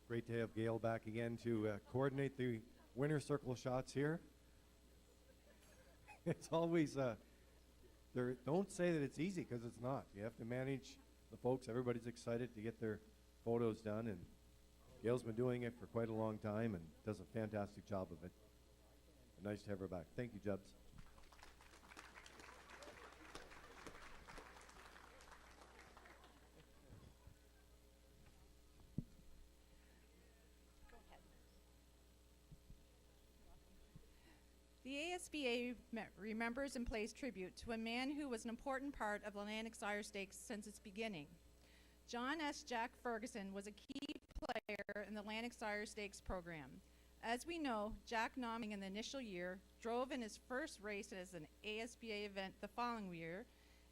Great to have Gail back again to coordinate the winner circle shots here. It's always, don't say that it's easy, because it's not. You have to manage the folks. Everybody's excited to get their photos done, and Gail's been doing it for quite a long time and does a fantastic job of it. Nice to have her back. Thank you, Jubbs. The ASBA remembers and pays tribute to a man who was an important part of the Atlantic Sire Stakes since its beginning. John S. Jack Ferguson was a key player in the Atlantic Sire Stakes program. As we know, Jack nominating in the initial year, drove in his first race as an ASBA event the following year,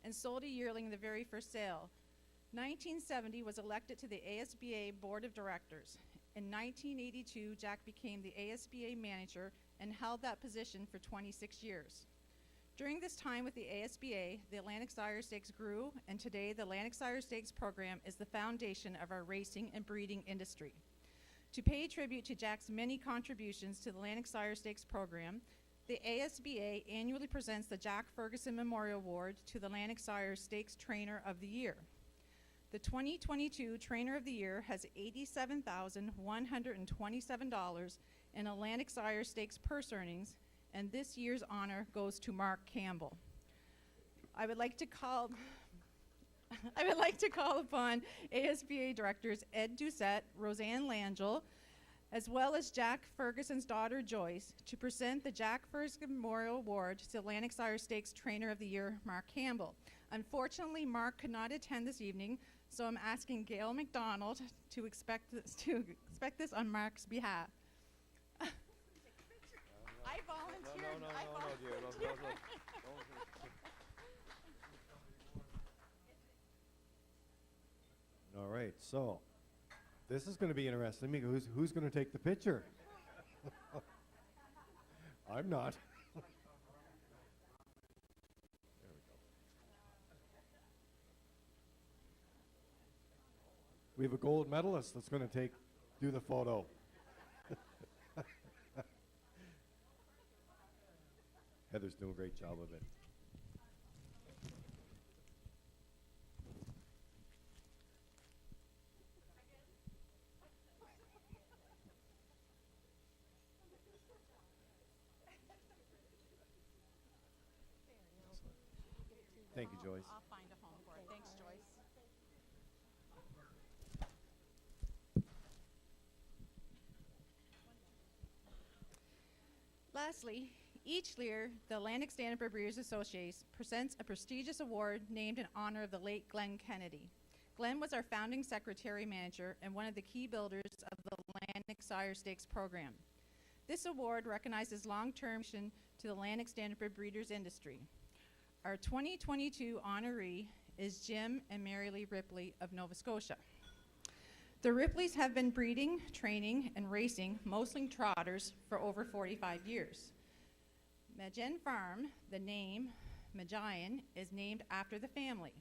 and sold a yearling in the very first sale. 1970 was elected to the ASBA Board of Directors. In 1982, Jack became the ASBA manager and held that position for 26 years. During this time with the ASBA, the Atlantic Sire Stakes grew, and today the Atlantic Sire Stakes program is the foundation of our racing and breeding industry. To pay tribute to Jack's many contributions to the Atlantic Sire Stakes program, the ASBA annually presents the Jack Ferguson Memorial Award to the Atlantic Sire Stakes Trainer of the Year. The 2022 Trainer of the Year has $87,127 in Atlantic Sire Stakes purse earnings, and this year's honor goes to Mark Campbell. I would like to call upon ASBA directors Ed Doucette, Roseanne Langell, as well as Jack Ferguson's daughter Joyce, to present the Jack Ferguson Memorial Award to Atlantic Sire Stakes Trainer of the Year, Mark Campbell. Unfortunately, Mark could not attend this evening, so I'm asking Gail McDonald to expect this on Mark's behalf. I volunteered. No, dear. All right, so this is going to be interesting because who's going to take the picture? I'm not. There we go. We have a gold medalist that's going to do the photo. Heather's doing a great job of it. Thank you, Joyce. I'll find a home for it. Thanks, Joyce. Lastly, each year, the Atlantic Standard Breeders Association presents a prestigious award named in honor of the late Glenn Kennedy. Glenn was our founding secretary manager and one of the key builders of the Atlantic Sire Stakes program. This award recognizes long-term to the Atlantic Standardbred Breeders industry. Our 2022 honoree is Jim and Mary Lee Ripley of Nova Scotia. The Ripleys have been breeding, training, and racing mostly trotters for over 45 years. Majan Farm, the name Majan, is named after the family.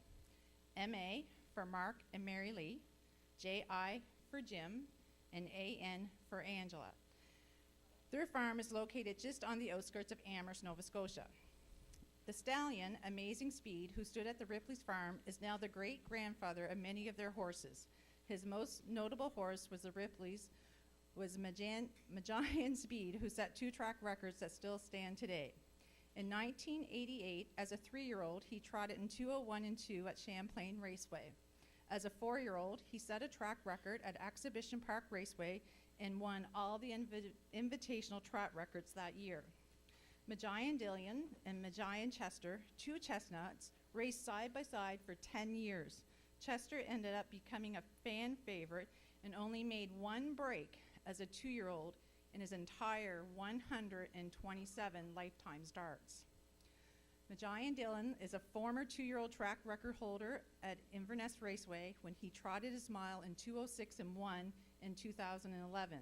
M.A. for Mark and Mary Lee, J.I. for Jim, and A.N. for Angela. Their farm is located just on the outskirts of Amherst, Nova Scotia. The stallion, Amazing Speed, who stood at the Ripley's farm, is now the great-grandfather of many of their horses. His most notable horse was the Ripley's, was Majan Speed, who set 2 track records that still stand today. In 1988, as a 3-year-old, he trotted in 2:01 and 2 at Champlain Raceway. As a 4-year-old, he set a track record at Exhibition Park Raceway and won all the invitational trot records that year. Majan Dillion and Majan Chester, 2 chestnuts, raced side by side for 10 years. Chester ended up becoming a fan favorite and only made 1 break as a 2-year-old in his entire 127 lifetime starts. Majan Dillon is a former 2-year-old track record holder at Inverness Raceway when he trotted his mile in 2:06 and 1 in 2011.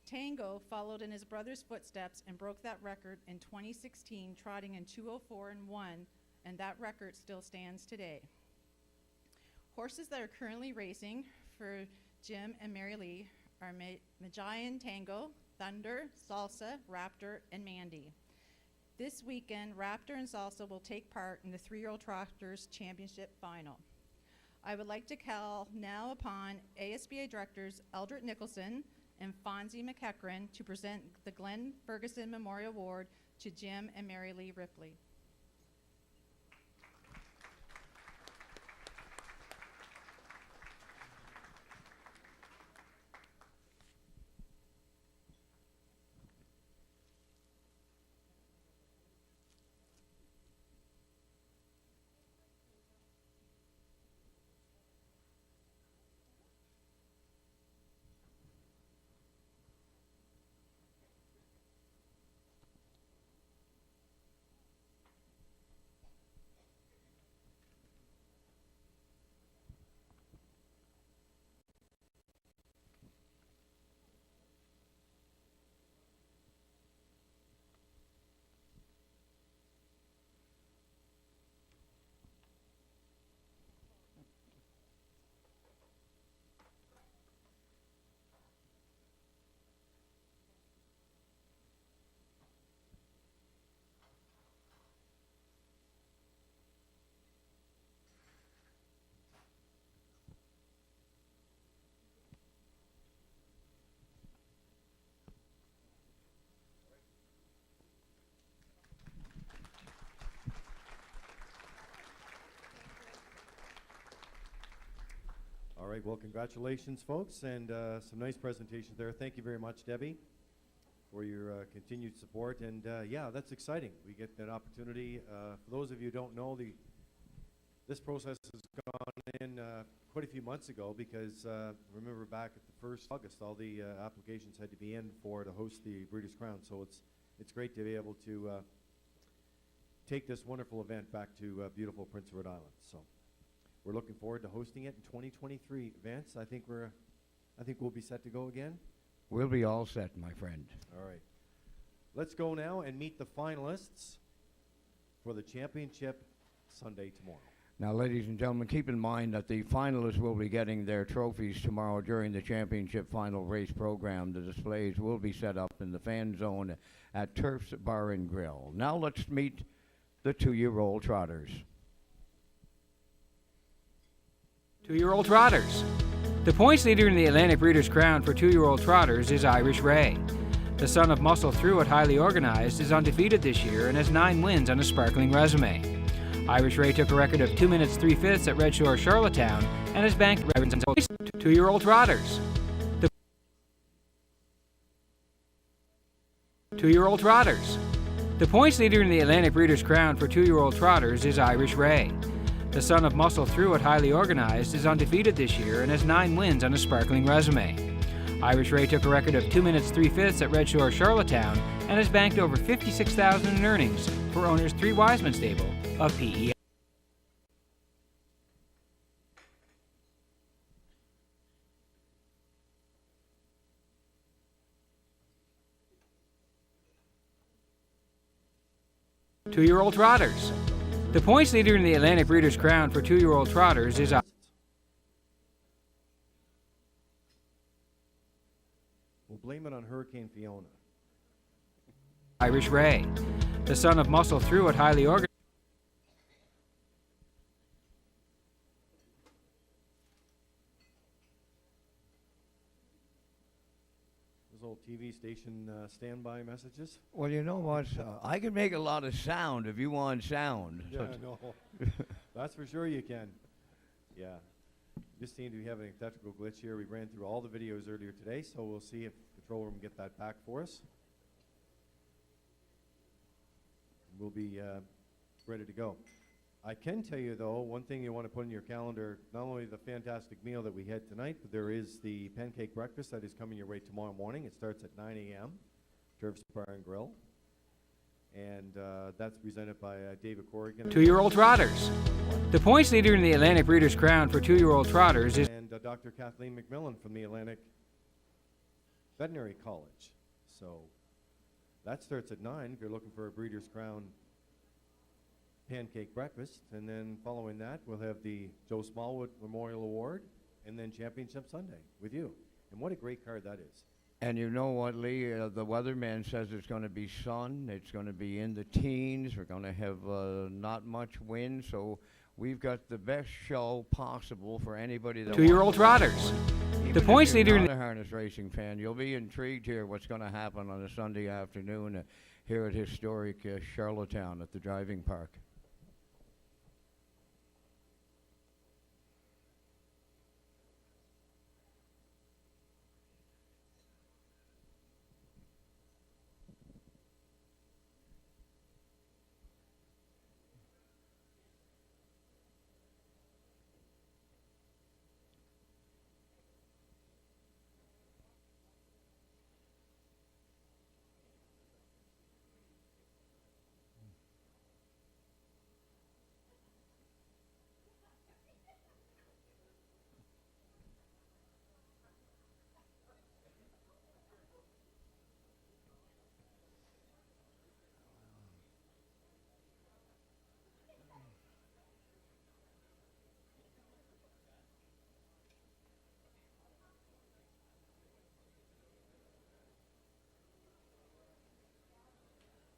Tango followed in his brother's footsteps and broke that record in 2016, trotting in 2:04 and 1, and that record still stands today. Horses that are currently racing for Jim and Mary Lee are Majan Tango, Thunder, Salsa, Raptor, and Mandy. This weekend, Raptor and Salsa will take part in the 3-year-old Trotters Championship Final. I would like to call now upon ASBA directors Eldred Nicholson and Fonzie McEachran to present the Glenn Ferguson Memorial Award to Jim and Mary Lee Ripley. All right, well, congratulations, folks, and some nice presentations there. Thank you very much, Debbie, for your continued support. And yeah, that's exciting. We get that opportunity. For those of you who don't know, this process has gone in quite a few months ago because remember back at the 1st August, all the applications had to be in to host the Breeders' Crown. So it's great to be able to take this wonderful event back to beautiful Prince Edward Island. So we're looking forward to hosting it in 2023. Vance, I think we'll be set to go again. We'll be all set, my friend. All right. Let's go now and meet the finalists for the championship Sunday tomorrow. Now, ladies and gentlemen, keep in mind that the finalists will be getting their trophies tomorrow during the championship final race program. The displays will be set up in the fan zone at Turf's Bar and Grill. Now let's meet the 2-year-old trotters. 2-year-old trotters. The points leader in the Atlantic Breeders' Crown for 2-year-old trotters is Irish Ray. The son of Muscle Through It, highly organized, is undefeated this year and has 9 wins on a sparkling resume. Irish Ray took a record of 2 minutes 3/5 at Redshores, Charlottetown, and has banked records until 2-year-old trotters. The 2-year-old trotters. The points leader in the Atlantic Breeders' Crown for 2-year-old trotters is Irish Ray. The son of Muscle Through It, highly organized, is undefeated this year and has 9 wins on a sparkling resume. Irish Ray took a record of 2 minutes 3/5 at Red Shore Charlottetown and has banked over $56,000 in earnings for owners 3 Wiseman stable of PEI. Two-year-old trotters. The points leader in the Atlantic Breeders' Crown for two-year-old trotters is We'll blame it on Hurricane Fiona. Irish Ray. The son of Muscle Through It, highly organized. Those old TV station standby messages. Well, you know what? I can make a lot of sound if you want sound. Yeah, no. That's for sure you can. Yeah. Just seemed to be having a technical glitch here. We ran through all the videos earlier today, so we'll see if the control room can get that back for us. We'll be ready to go. I can tell you, though, one thing you want to put in your calendar, not only the fantastic meal that we had tonight, but there is the pancake breakfast that is coming your way tomorrow morning. It starts at 9 a.m., Turf's Bar and Grill. And that's presented by David Corrigan. Two-year-old trotters. The points leader in the Atlantic Breeders' Crown for two-year-old trotters is and Dr. Kathleen McMillan from the Atlantic Veterinary College. So that starts at 9 if you're looking for a Breeders' Crown pancake breakfast. And then following that, we'll have the Joe Smallwood Memorial Award and then Championship Sunday with you. And what a great card that is. And you know what, Lee? The weatherman says it's going to be sun. It's going to be in the teens. We're going to have not much wind. So we've got the best show possible for anybody that two-year-old trotters. The points leader in the harness racing fan, you'll be intrigued here what's going to happen on a Sunday afternoon here at historic Charlottetown at the driving park.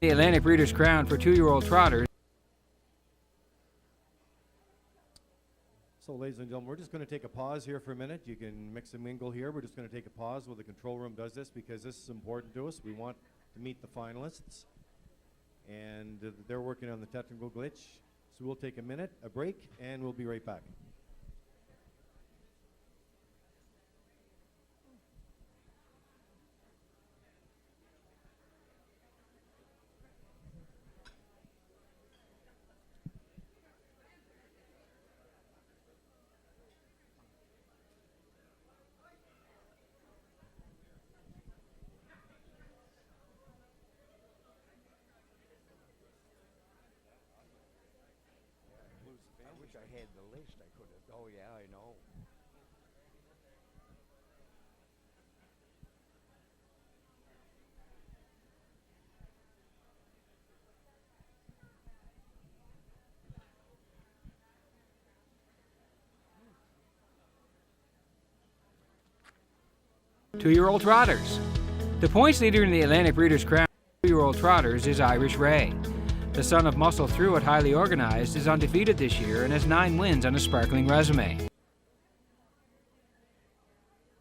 the Atlantic Breeders' Crown for two-year-old trotters. So, ladies and gentlemen, we're just going to take a pause here for a minute. You can mix and mingle here. We're just going to take a pause while the control room does this because this is important to us. We want to meet the finalists, and they're working on the technical glitch. So we'll take a minute, a break, and we'll be right back. I wish I had the list. I could have. Oh, yeah, I know. Two-year-old trotters. The points leader in the Atlantic Breeders' Crown for two-year-old trotters is Irish Ray. The son of Muscle Through It, highly organized, is undefeated this year and has 9 wins on a sparkling resume.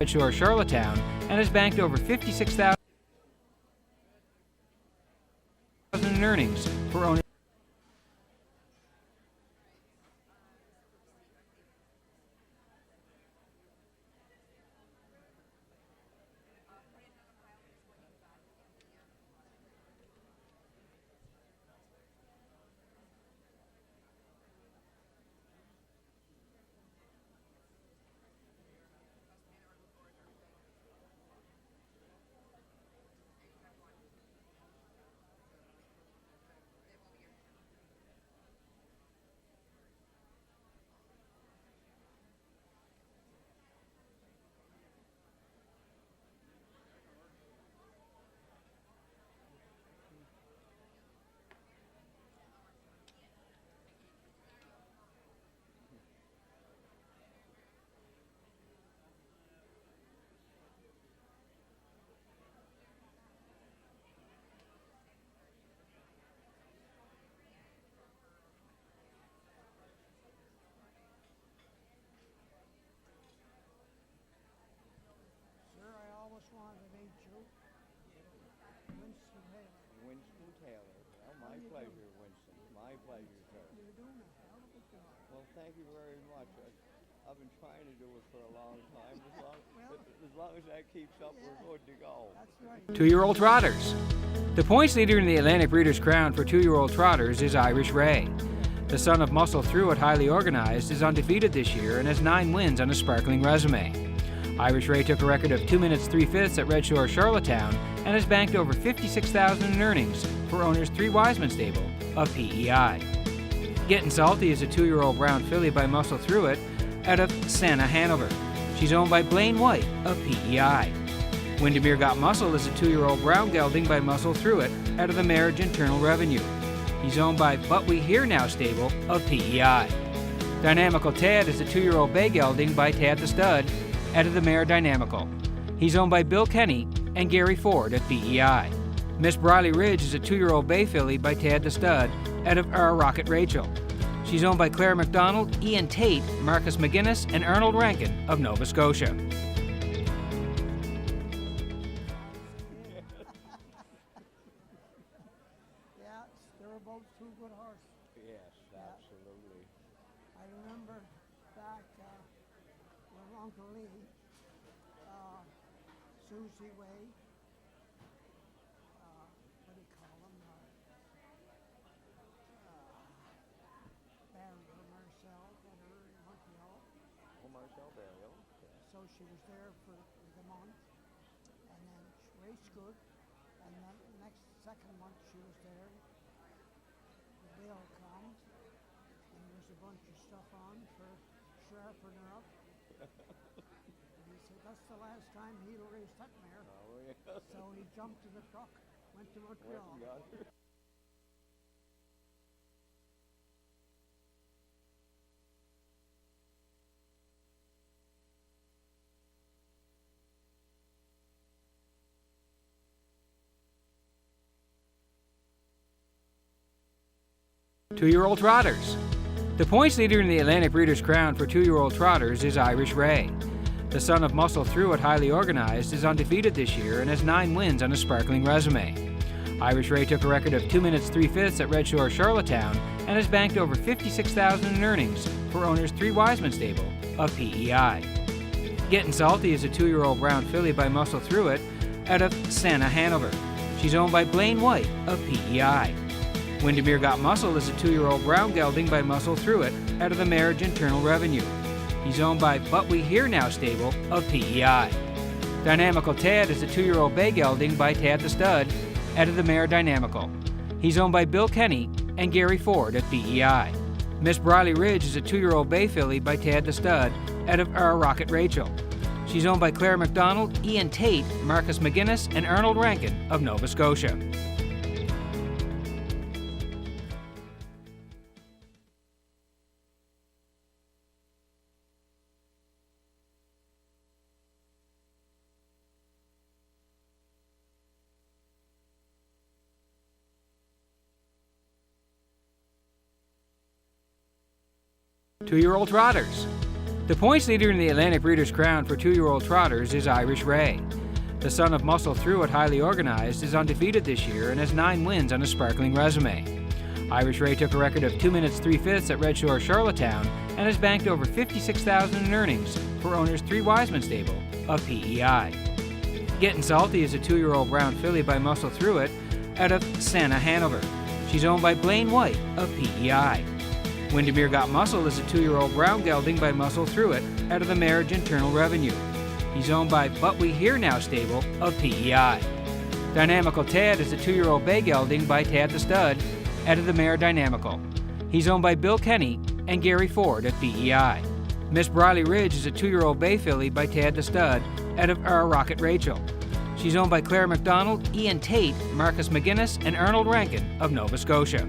Redshores, Charlottetown, and has banked over $56,000 in earnings for owning. pleasure, sir. You're doing a hell of a job. Well, thank you very much. I've been trying to do it for a long time. As long as that keeps up, we're good to go. That's right. 2-year-old trotters. The points leader in the Atlantic Breeders' Crown for 2-year-old trotters is Irish Ray. The son of Muscle Through It, highly organized, is undefeated this year and has 9 wins on a sparkling resume. Irish Ray took a record of 2 minutes 3 fifths at Redshores, Charlottetown, and has banked over $56,000 in earnings for owners 3 Wiseman stable of PEI. Getting Salty is a 2-year-old brown filly by Muscle Through It out of Santa, Hanover. She's owned by Blaine White of PEI. Windermere Got Muscle is a 2-year-old brown gelding by Muscle Through It out of the Marriage Internal Revenue. He's owned by But We Hear Now stable of PEI. Dynamical Tad is a 2-year-old bay gelding by Tad the Stud out of the Mare Dynamical. He's owned by Bill Kenny and Gary Ford at PEI. Miss Briley Ridge is a 2-year-old bay filly by Tad the Stud out of Our Rocket Rachel. She's owned by Claire McDonald, Ian Tate, Marcus McGuinness, and Arnold Rankin of Nova Scotia. Yeah, they're both 2 good horses. Yes, absolutely. I remember back when Uncle Lee, Susie Way, what do you call him? Barry or Marcel had her in Montreal. Oh, Marcel Burial. So she was there for the month, and then she raced good, and then the next second month she was there. The bill comes, and there's a bunch of stuff on for sharpening her up. And he said, that's the last time he'll race that mare. Oh, yeah. So he jumped to the truck, went to Montreal. Two-year-old trotters. The points leader in the Atlantic Breeders' Crown for 2-year-old trotters is Irish Ray. The son of Muscle Through It, highly organized, is undefeated this year and has 9 wins on a sparkling resume. Irish Ray took a record of 2 minutes 3 fifths at Redshores, Charlottetown, and has banked over $56,000 in earnings for owners 3 Wiseman stable of PEI. Getting Salty is a 2-year-old brown filly by Muscle Through It out of Santa, Hanover. She's owned by Blaine White of PEI. Windermere Got Muscle is a 2-year-old brown gelding by Muscle Through It out of the Marriage Internal Revenue. He's owned by But We Hear Now stable of PEI. Dynamical Tad is a 2-year-old bay gelding by Tad the Stud out of the Mare Dynamical. He's owned by Bill Kenny and Gary Ford at PEI. Miss Briley Ridge is a 2-year-old bay filly by Tad the Stud out of Our Rocket Rachel. She's owned by Claire McDonald, Ian Tate, Marcus McGuinness, and Arnold Rankin of Nova Scotia. Two-year-old trotters. The points leader in the Atlantic Breeders' Crown for 2-year-old trotters is Irish Ray. The son of Muscle Through It, highly organized, is undefeated this year and has 9 wins on a sparkling resume. Irish Ray took a record of 2 minutes 3 fifths at Redshores, Charlottetown, and has banked over $56,000 in earnings for owners 3 Wiseman stable of PEI. Getting Salty is a 2-year-old brown filly by Muscle Through It out of Santa, Hanover. She's owned by Blaine White of PEI. Windermere Got Muscle is a 2-year-old brown gelding by Muscle Through It out of the Marriage Internal Revenue. He's owned by But We Hear Now stable of PEI. Dynamical Tad is a 2-year-old bay gelding by Tad the Stud out of the Mare Dynamical. He's owned by Bill Kenny and Gary Ford at PEI. Miss Briley Ridge is a 2-year-old bay filly by Tad the Stud out of Our Rocket Rachel. She's owned by Claire McDonald, Ian Tate, Marcus McGuinness, and Arnold Rankin of Nova Scotia.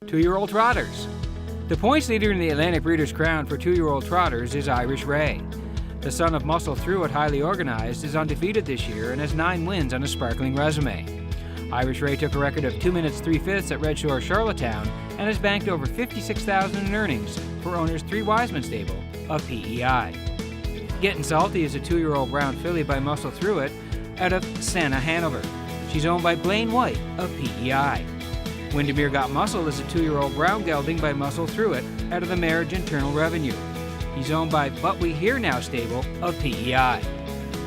Two-year-old trotters. The points leader in the Atlantic Breeders' Crown for 2-year-old trotters is Irish Ray. The son of Muscle Through It, highly organized, is undefeated this year and has 9 wins on a sparkling resume. Irish Ray took a record of 2 minutes 3/5 at Red Shores, Charlottetown, and has banked over $56,000 in earnings for owners 3 Wiseman stable of PEI. Getting Salty is a 2-year-old brown filly by Muscle Through It out of Santa, Hanover. She's owned by Blaine White of PEI. Windermere Got Muscle is a 2-year-old brown gelding by Muscle Through It out of the Marriage Internal Revenue. He's owned by But We Hear Now stable of PEI.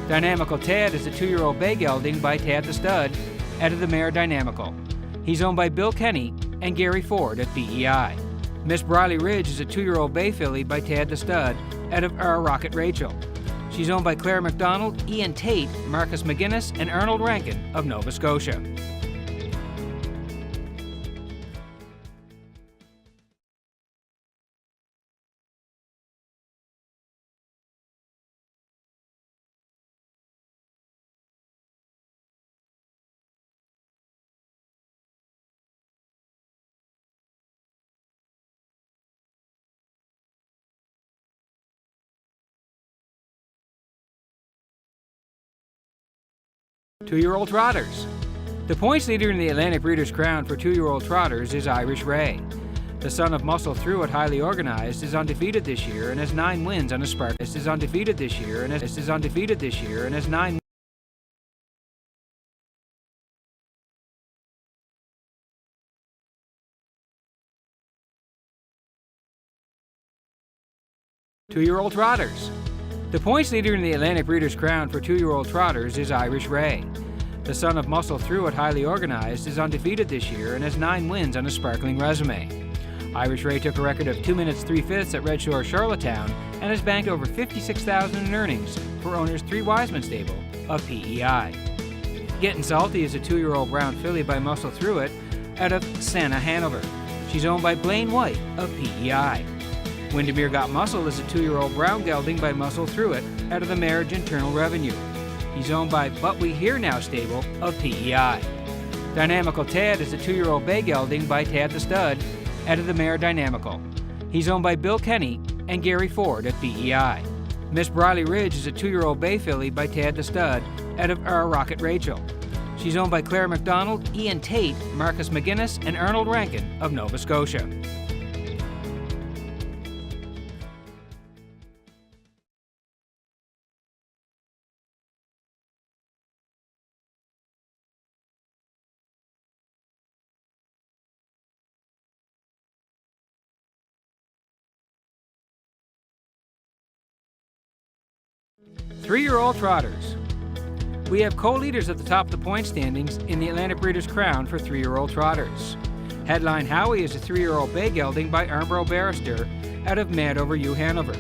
Dynamical Tad is a 2-year-old bay gelding by Tad the Stud out of the Mare Dynamical. He's owned by Bill Kenny and Gary Ford at PEI. Miss Briley Ridge is a 2-year-old bay filly by Tad the Stud out of Our Rocket Rachel. She's owned by Claire McDonald, Ian Tate, Marcus McGuinness, and Arnold Rankin of Nova Scotia. Two-year-old trotters. The points leader in the Atlantic Breeders' Crown for 2-year-old trotters is Irish Ray. The son of Muscle Through It, highly organized, is undefeated this year and has 9 wins on a spark. Is undefeated this year and has 9. Two-year-old trotters. The points leader in the Atlantic Breeders' Crown for 2-year-old trotters is Irish Ray. The son of Muscle Through It, highly organized, is undefeated this year and has 9 wins on a sparkling resume. Irish Ray took a record of 2 minutes 3/5 at Red Shores, Charlottetown, and has banked over $56,000 in earnings for owners 3 Wiseman stable of PEI. Getting Salty is a 2-year-old brown filly by Muscle Through It out of Santa, Hanover. She's owned by Blaine White of PEI. Windermere Got Muscle is a 2-year-old brown gelding by Muscle Through It out of the Marriage Internal Revenue. He's owned by But We Hear Now stable of PEI. Dynamical Tad is a 2-year-old bay gelding by Tad the Stud out of the Mare Dynamical. He's owned by Bill Kenny and Gary Ford at PEI. Miss Briley Ridge is a 2-year-old bay filly by Tad the Stud out of Our Rocket Rachel. She's owned by Claire McDonald, Ian Tate, Marcus McGuinness, and Arnold Rankin of Nova Scotia. Three-year-old trotters. We have co-leaders at the top of the point standings in the Atlantic Breeders' Crown for 3-year-old trotters. Headline Howie is a 3-year-old bay gelding by Armbro Barrister out of Mad Over You, Hanover.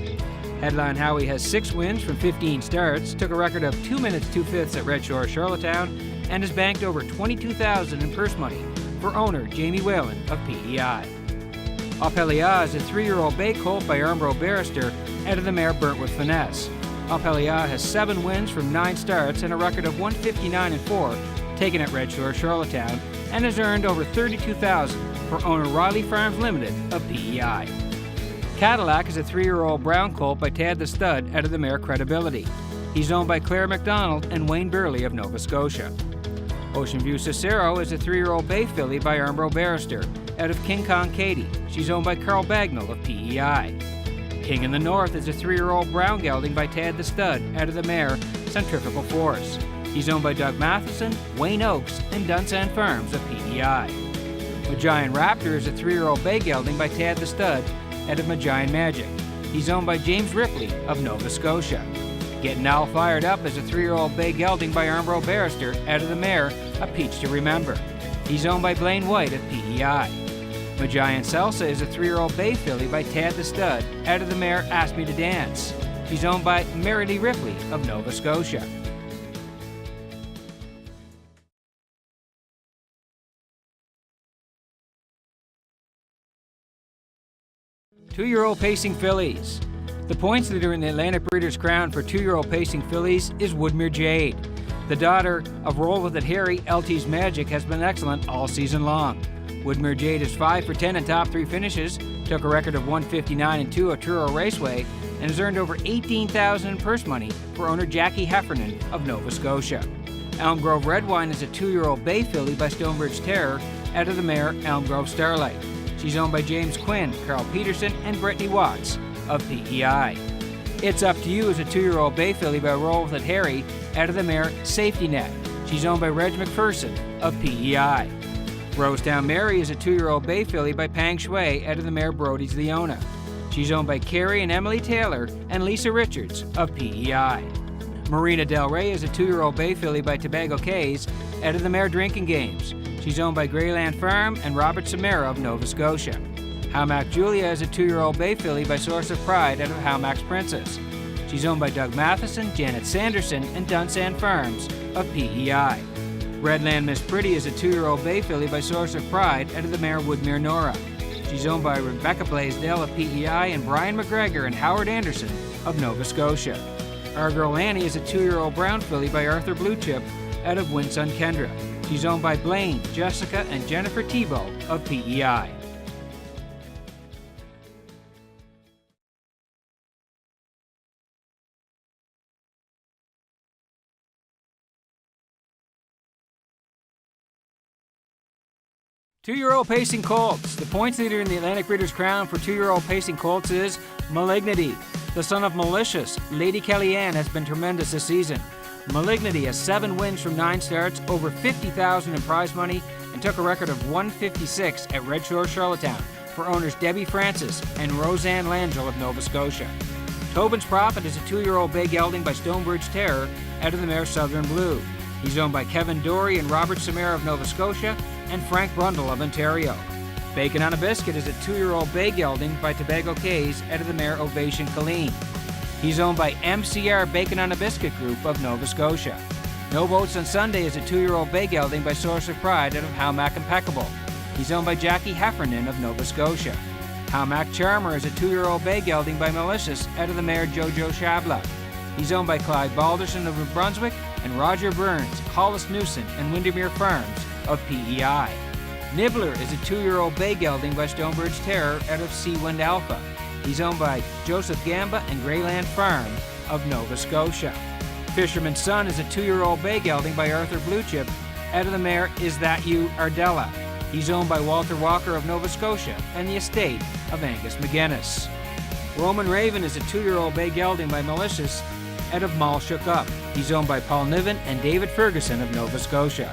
Headline Howie has 6 wins from 15 starts, took a record of 2 minutes 2/5 at Red Shores, Charlottetown, and has banked over $22,000 in purse money for owner Jamie Whalen of PEI. Apelia is a 3-year-old bay colt by Armbro Barrister out of the mare Burnt with Finesse. Apelia has 7 wins from 9 starts and a record of 159-4 taken at Red Shores, Charlottetown, and has earned over $32,000 for owner Riley Farms Limited of PEI. Cadillac is a 3-year-old brown colt by Tad the Stud out of the mare Credibility. He's owned by Claire McDonald and Wayne Burley of Nova Scotia. Ocean View Cicero is a 3-year-old bay filly by Armbro Barrister out of King Kong Katie. She's owned by Carl Bagnall of PEI. King in the North is a 3-year-old brown gelding by Tad the Stud out of the mare Centrifugal Force. He's owned by Doug Matheson, Wayne Oakes, and Dunsand Farms of PEI. Magian Raptor is a 3-year-old bay gelding by Tad the Stud out of Magian Magic. He's owned by James Ripley of Nova Scotia. Getting All Fired Up is a 3-year-old bay gelding by Armbro Barrister out of the mare A Peach to Remember. He's owned by Blaine White of PEI. Magian Salsa is a 3-year-old bay filly by Tad the Stud out of the mare Ask Me to Dance. She's owned by Mary Lee Ripley of Nova Scotia. Two-year-old pacing fillies. The points leader in the Atlantic Breeders' Crown for 2-year-old pacing fillies is Woodmere Jade. The daughter of Roll With It Harry, LT's Magic, has been excellent all season long. Woodmere Jade is 5 for 10 in top 3 finishes, took a record of 159-2 at SHORES Raceway, and has earned over $18,000 in purse money for owner Jackie Heffernan of Nova Scotia. Elm Grove Red Wine is a 2-year-old bay filly by Stonebridge Terror out of the mare Elm Grove Starlight. She's owned by James Quinn, Carl Peterson, and Brittany Watts of PEI. It's Up to You is a 2-year-old bay filly by Roll With It Harry out of the mare Safety Net. She's owned by Reg McPherson of PEI. Rosetown Mary is a 2-year-old bay filly by Pang Shui out of the mare Brody's Leona. She's owned by Carrie and Emily Taylor and Lisa Richards of PEI. Marina Del Rey is a 2-year-old bay filly by Tobago Cays out of the mare Drinking Games. She's owned by Greyland Farm and Robert Samara of Nova Scotia. Howmack Julia is a 2-year-old bay filly by Source of Pride out of Howmack's Princess. She's owned by Doug Matheson, Janet Sanderson, and Dunsand Farms of PEI. Redland Miss Pretty is a 2-year-old bay filly by Source of Pride out of the mare Woodmere Nora. She's owned by Rebecca Blaisdell of PEI and Brian McGregor and Howard Anderson of Nova Scotia. Our Girl Annie is a 2-year-old brown filly by Arthur Bluechip out of Winsun Kendra. She's owned by Blaine, Jessica, and Jennifer Tebow of PEI. Two-year-old pacing colts. The points leader in the Atlantic Breeders' Crown for 2-year-old pacing colts is Malignity. The son of Malicious, Lady Kellyanne, has been tremendous this season. Malignity has 7 wins from 9 starts, over $50,000 in prize money, and took a record of 156 at Redshores, Charlottetown for owners Debbie Francis and Roseanne Langell of Nova Scotia. Tobin's Prophet is a 2-year-old bay gelding by Stonebridge Terror out of the mare Southern Blue. He's owned by Kevin Dory and Robert Samara of Nova Scotia and Frank Brundle of Ontario. Bacon on a Biscuit is a 2-year-old bay gelding by Tobago Cays out of the mare Ovation Colleen. He's owned by MCR Bacon on a Biscuit Group of Nova Scotia. No Boats on Sunday is a 2-year-old bay gelding by Source of Pride out of Howmack Impeccable. He's owned by Jackie Heffernan of Nova Scotia. Howmack Charmer is a 2-year-old bay gelding by Malicious out of the mare Jojo Shabla. He's owned by Clyde Balderson of New Brunswick and Roger Burns, Hollis Newson, and Windermere Farms of PEI. Nibbler is a 2-year-old bay gelding by Stonebridge Terror out of Seawind Alpha. He's owned by Joseph Gamba and Greyland Farm of Nova Scotia. Fisherman's Son is a 2-year-old bay gelding by Arthur Bluechip out of the mare Is That You, Ardella. He's owned by Walter Walker of Nova Scotia and the estate of Angus McGuinness. Roman Raven is a 2-year-old bay gelding by Malicious out of Mall Shook Up. He's owned by Paul Niven and David Ferguson of Nova Scotia.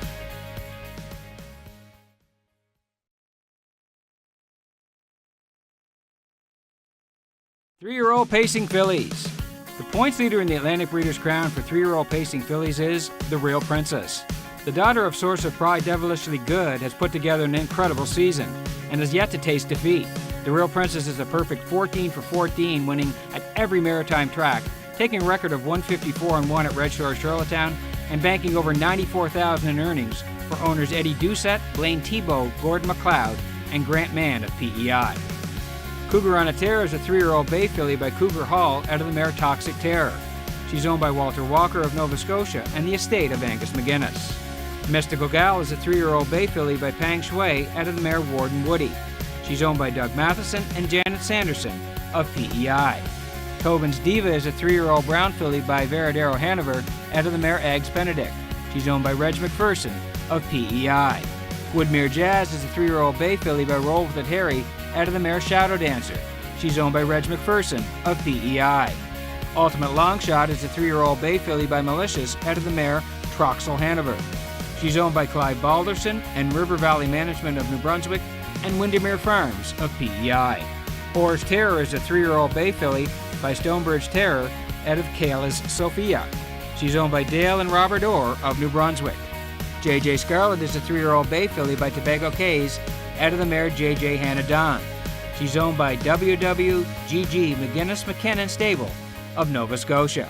Three-year-old pacing fillies. The points leader in the Atlantic Breeders' Crown for 3-year-old pacing fillies is The Real Princess. The daughter of Source of Pride, Devilishly Good, has put together an incredible season and has yet to taste defeat. The Real Princess is a perfect 14 for 14, winning at every maritime track, taking a record of 154-1 at Redshores, Charlottetown, and banking over $94,000 in earnings for owners Eddie Doucette, Blaine Tebow, Gordon McLeod, and Grant Mann of PEI. Cougar on a Terror is a 3-year-old bay filly by Cougar Hall out of the mare Toxic Terror. She's owned by Walter Walker of Nova Scotia and the estate of Angus McGuinness. Mystical Gal is a 3-year-old bay filly by Pang Shui out of the mare Warden Woody. She's owned by Doug Matheson and Janet Sanderson of PEI. Tobin's Diva is a 3-year-old brown filly by Veradero Hanover out of the mare Eggs Benedict. She's owned by Reg McPherson of PEI. Woodmere Jazz is a 3-year-old bay filly by Roll With It Harry out of the mare Shadow Dancer. She's owned by Reg McPherson of PEI. Ultimate Longshot is a 3-year-old bay filly by Malicious out of the mare Troxel Hanover. She's owned by Clyde Balderson and River Valley Management of New Brunswick and Windermere Farms of PEI. Horse Terror is a 3-year-old bay filly by Stonebridge Terror out of Kayla's Sophia. She's owned by Dale and Robert Orr of New Brunswick. JJ Scarlet is a 3-year-old bay filly by Tobago Cays out of the mare JJ Hannah Dawn. She's owned by WWGG McGuinness McKinnon Stable of Nova Scotia.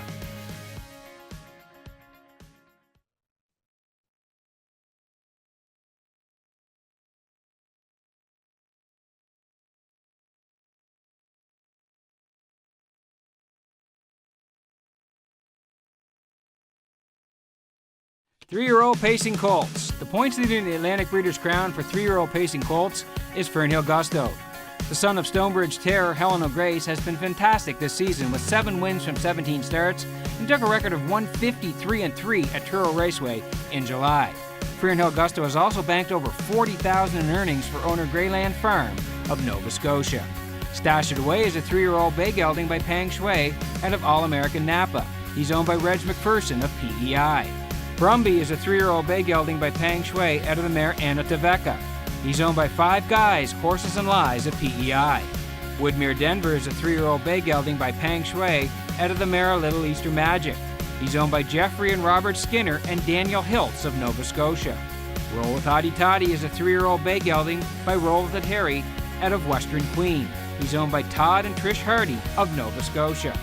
Three-year-old pacing colts. The points leader in the Atlantic Breeders' Crown for 3-year-old pacing colts is Fernhill Gusto. The son of Stonebridge Terror, Helen O'Grace, has been fantastic this season with 7 wins from 17 starts and took a record of 153-3 at Truro Raceway in July. Freer and Hill Gusto has also banked over $40,000 in earnings for owner Greyland Farm of Nova Scotia. Stash It Away is a 3-year-old bay gelding by Pang Shui out of All-American Napa. He's owned by Reg McPherson of PEI. Brumby is a 3-year-old bay gelding by Pang Shui out of the mare Anna Taveka. He's owned by Five Guys, Horses and Lies of PEI. Woodmere Denver is a 3-year-old bay gelding by Pang Shui out of the mare Little Easter Magic. He's owned by Jeffrey and Robert Skinner and Daniel Hiltz of Nova Scotia. Roll with Hottie Toddy is a 3-year-old bay gelding by Roll with It Harry out of Western Queen. He's owned by Todd and Trish Hardy of Nova Scotia.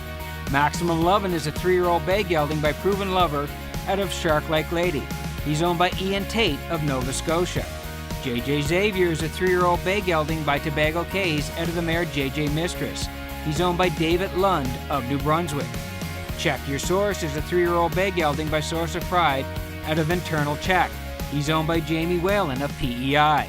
Maximum Lovin' is a 3-year-old bay gelding by Proven Lover out of Shark Lake Lady. He's owned by Ian Tate of Nova Scotia. JJ Xavier is a 3-year-old bay gelding by Tobago Cays out of the mare JJ Mistress. He's owned by David Lund of New Brunswick. Check Your Source is a 3-year-old bay gelding by Source of Pride out of Internal Check. He's owned by Jamie Whalen of PEI.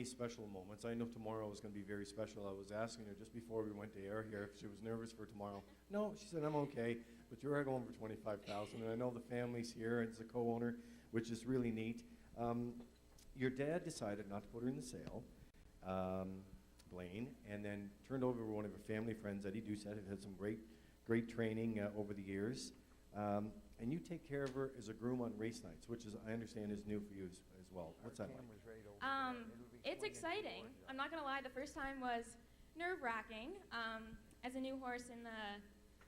Special moments. I know tomorrow is going to be very special. I was asking her just before we went to air here if she was nervous for tomorrow. No, she said, I'm okay, but you are going for $25,000, and I know the family's here as a co-owner, which is really neat. Your dad decided not to put her in the sale, Blaine, and then turned over one of her family friends, Eddie Doucette, who had some great training over the years. And you take care of her as a groom on race nights, which is, I understand, is new for you as well. What's that like? It's exciting. I'm not gonna lie. The first time was nerve-wracking as a new horse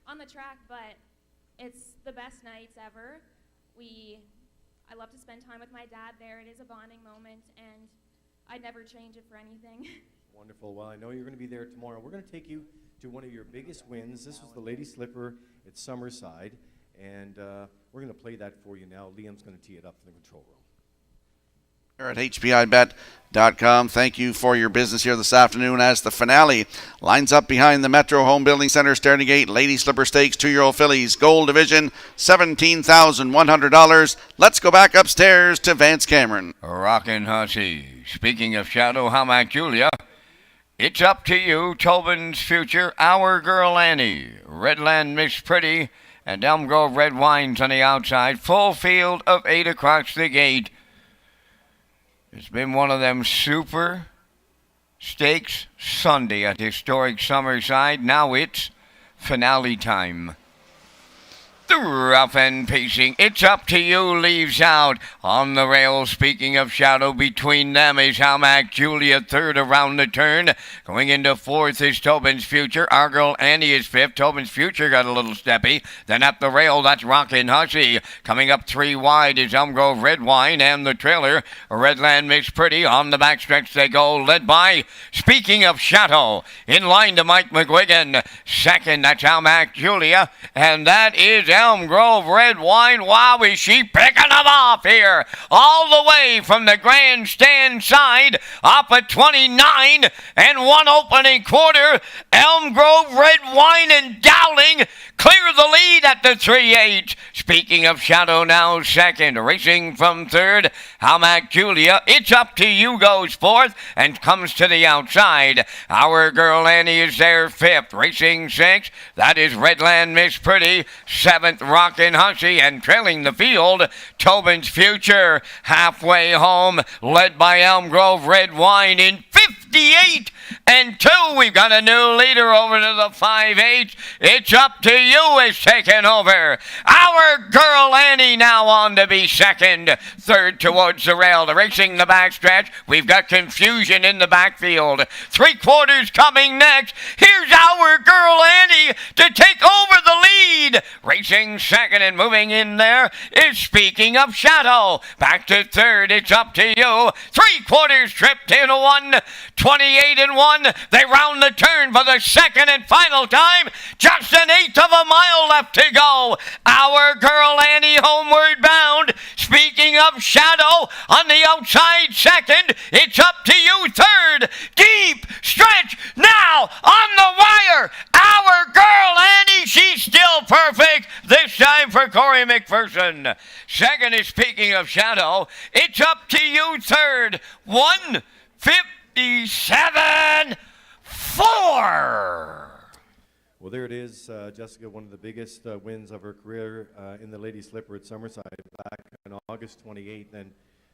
on the track, but it's the best nights ever. I love to spend time with my dad there. It is a bonding moment, and I'd never change it for anything. Wonderful. Well, I know you're going to be there tomorrow. We're going to take you to one of your biggest wins. This was the Lady Slipper at Summerside, and we're going to play that for you now. Liam's going to tee it up in the control room. Here at HPIBet.com, thank you for your business here this afternoon as the finale lines up behind the Metro Home Building Center starting gate. Lady Slipper Stakes, 2-year-old fillies, Gold Division, $17,100. Let's go back upstairs to Vance Cameron. Rockin' Hussy. Speaking of Shadow, how about Julia? It's up to you, Tobin's Future, Our Girl Annie, Redland Miss Pretty, and Elm Grove Red Wines on the outside. Full field of 8 across the gate. It's been one of them super stakes Sunday at historic Summerside. Now it's finale time. The rough end pacing, it's up to you, leaves out on the rail. Speaking of shadow, between them is Halmack Julia, third around the turn. Going into fourth is Tobin's Future. Our girl Annie is fifth. Tobin's Future got a little steppy. Then up the rail, that's Rockin' Hussy. Coming up three wide is Elm Grove Red Wine and the trailer, Redland Miss Pretty. On the backstretch they go, led by, speaking of shadow, in line to Mike McGuigan. Second, that's Halmack Julia, and that is Elm Grove Red Wine. Wow, is she picking them off here all the way from the grandstand side up at 29 and one opening quarter. Elm Grove Red Wine and Dowling clear the lead at the 3-8. Speaking of shadow, now second, racing from third, Halmack Julia. It's up to you goes fourth and comes to the outside. Our girl Annie is there fifth, racing sixth. That is Redland Miss Pretty. Seventh, Rockin' Hussy, and trailing the field, Tobin's Future. Halfway home, led by Elm Grove Red Wine in 58 and 2. We've got a new leader over to the 5-8. It's up to you is taken over. Our girl Annie now on to be second. Third towards the rail. Racing the backstretch. We've got confusion in the backfield. 3/4 coming next. Here's our girl Annie to take over the lead. Racing second and moving in there is Speaking of Shadow. Back to third. It's up to you. 3/4 tripped in 1. 28 and 1. They round the turn for the second and final time. Just an eighth of a mile left to go. Our girl Annie homeward bound. Speaking of shadow, on the outside second. It's up to you third. Deep stretch now on the wire. Our girl Annie, she's still perfect. This time for Corey McPherson. Second is Speaking of Shadow. It's up to you third. 1:57.4. Well, there it is, Jessica, one of the biggest wins of her career in the Lady Slipper at Summerside back on August 28th. And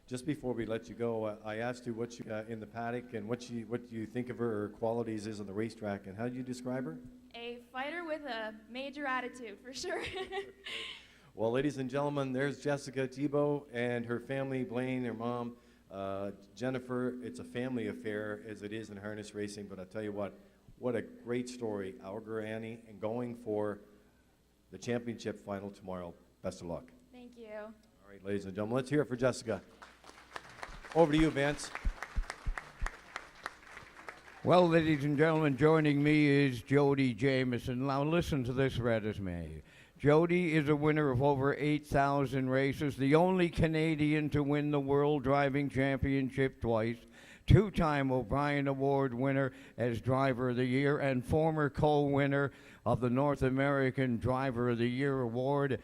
just before we let you go, I asked you what you in the paddock and what you think of her qualities is on the racetrack, and how do you describe her? A fighter with a major attitude, for sure. Well, ladies and gentlemen, there's Jessica Thibault and her family, Blaine, her mom, Jennifer. It's a family affair, as it is in harness racing, but I tell you what a great story. Our girl Annie, and going for the championship final tomorrow. Best of luck. Thank you. All right, ladies and gentlemen, let's hear it for Jessica. Over to you, Vance. Well, ladies and gentlemen, joining me is Jody Jamieson. Now listen to this resume. Jody is a winner of over 8,000 races, the only Canadian to win the World Driving Championship twice, two-time O'Brien Award winner as Driver of the Year, and former co-winner of the North American Driver of the Year award.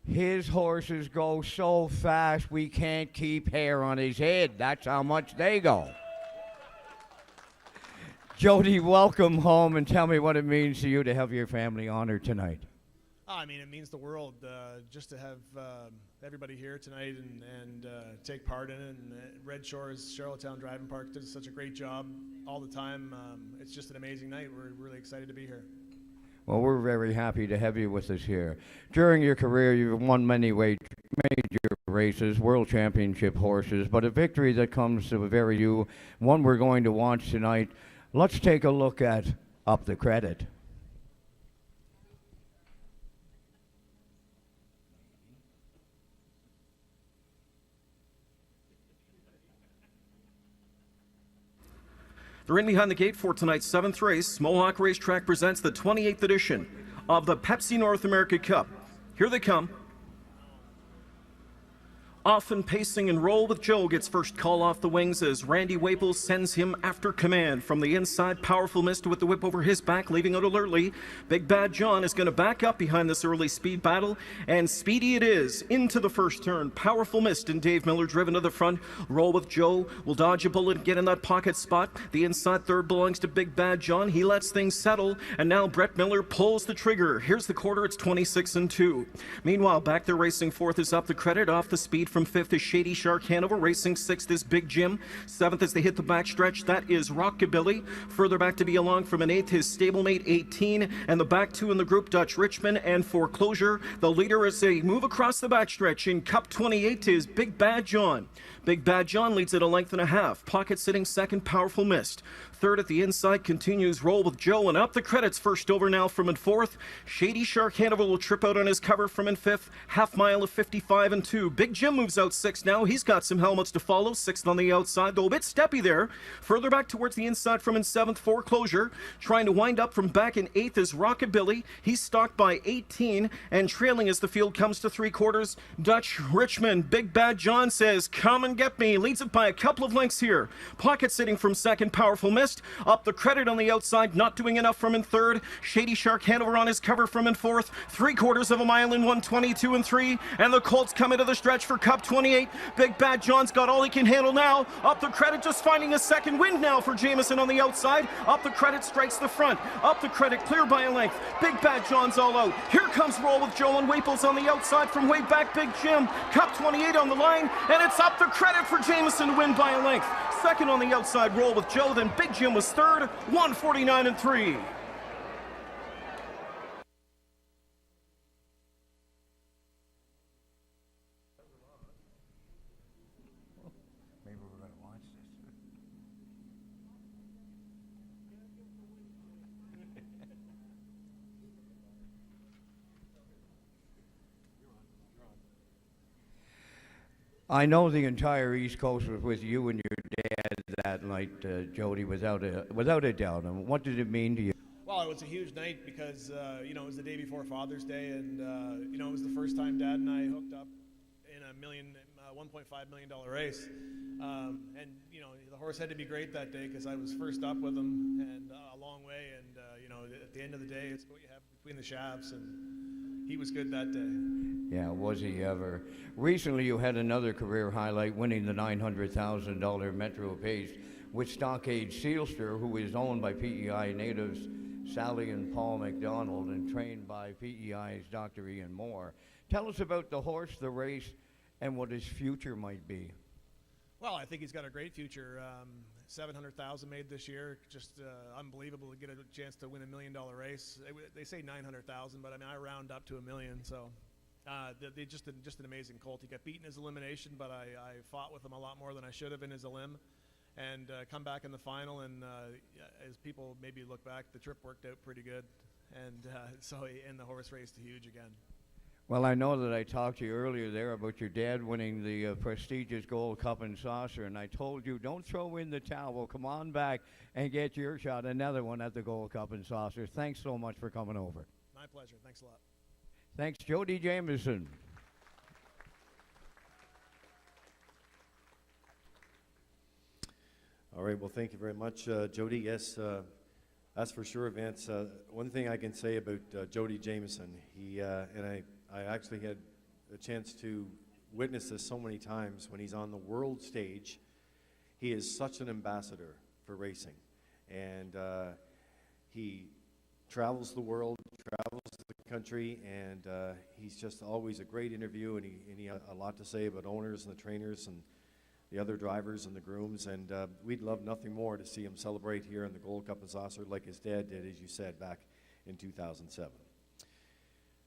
His horses go so fast we can't keep hair on his head. That's how much they go. Jody, welcome home, and tell me what it means to you to have your family honored tonight. I mean, it means the world just to have everybody here tonight and take part in it. And Redshores, Charlottetown Driving Park did such a great job all the time. It's just an amazing night. We're really excited to be here. Well, we're very happy to have you with us here. During your career, you've won many major races, world championship horses, but a victory that comes to a very few, one we're going to watch tonight. Let's take a look at Up the Credit. The ring behind the gate for tonight's 7th race, Mohawk Racetrack presents the 28th edition of the Pepsi North America Cup. Here they come. Often pacing and Roll with Joe gets first call off the wings as Randy Waples sends him after command. From the inside, Powerful Mist with the whip over his back, leaving out alertly. Big Bad John is going to back up behind this early speed battle, and speedy it is into the first turn. Powerful Mist and Dave Miller driven to the front. Roll with Joe will dodge a bullet and get in that pocket spot. The inside third belongs to Big Bad John. He lets things settle, and now Brett Miller pulls the trigger. Here's the quarter, it's 26-2. Meanwhile, back there racing fourth is Up the Credit off the speed from 5th is Shady Shark Hanover. Racing 6th is Big Jim. 7th as they hit the backstretch, that is Rockabilly. Further back to be along from an 8th is Stablemate 18. And the back two in the group, Dutch Richmond and Foreclosure. The leader as they move across the backstretch in Cup 28 is Big Bad John. Big Bad John leads at a length and a half. Pocket sitting second, Powerful Mist. Third at the inside continues Roll with Joe, and up the credits first over now from in fourth. Shady Shark Hanover will trip out on his cover from in fifth. Half mile of 55 and 2. Big Jim moves out sixth now. He's got some helmets to follow. Sixth on the outside, though a bit steppy there. Further back towards the inside from in seventh, Foreclosure. Trying to wind up from back in eighth is Rockabilly. He's stalked by 18 and trailing as the field comes to three quarters. Dutch Richmond. Big Bad John says, come and get me. Leads it by a couple of lengths here. Pocket sitting from second, Powerful Mist. Up the credit on the outside, not doing enough from in third. Shady Shark Hanover on his cover from in fourth. 3/4 of a mile in 1:22 and 3. And the Colts come into the stretch for Cup 28. Big Bad John's got all he can handle now. Up the credit, just finding a second wind now for Jameson on the outside. Up the credit, strikes the front. Up the credit, clear by a length. Big Bad John's all out. Here comes Roll with Joe and Waples on the outside from way back. Big Jim. Cup 28 on the line. And it's up the credit for Jameson to win by a length. Second on the outside, Roll with Joe. Then Big Jim was third, 1:49 and 3. Maybe we're going to watch this. I know the entire East Coast was with you and your dad that night, Jody, without a doubt. And what did it mean to you? Well, it was a huge night because, it was the day before Father's Day, and, it was the first time Dad and I hooked up in a $1.5 million race. The horse had to be great that day because I was first up with him and a long way, and, at the end of the day, it's what you have between the shafts, and he was good that day. Yeah, was he ever. Recently, you had another career highlight, winning the $900,000 Metro Pace with Stockade Sealster, who is owned by PEI natives Sally and Paul McDonald and trained by PEI's Dr. Ian Moore. Tell us about the horse, the race, and what his future might be. Well, I think he's got a great future. $700,000 made this year, just unbelievable to get a chance to win $1 million race. They say 900,000, but I round up to $1 million. So they just an amazing colt. He got beaten his elimination, but I fought with him a lot more than I should have in his elim, and come back in the final. And as people maybe look back, the trip worked out pretty good, and the horse raced huge again. Well, I know that I talked to you earlier there about your dad winning the prestigious Gold Cup and Saucer, and I told you, don't throw in the towel. Come on back and get your shot, another one at the Gold Cup and Saucer. Thanks so much for coming over. My pleasure. Thanks a lot. Thanks, Jody Jameson. All right, well, thank you very much, Jody. Yes, that's for sure, Vance. One thing I can say about Jody Jameson, I actually had a chance to witness this so many times when he's on the world stage. He is such an ambassador for racing, and he travels the world, travels the country, and he's just always a great interview, and he has a lot to say about owners and the trainers and the other drivers and the grooms, and we'd love nothing more to see him celebrate here in the Gold Cup and Saucer like his dad did, as you said, back in 2007.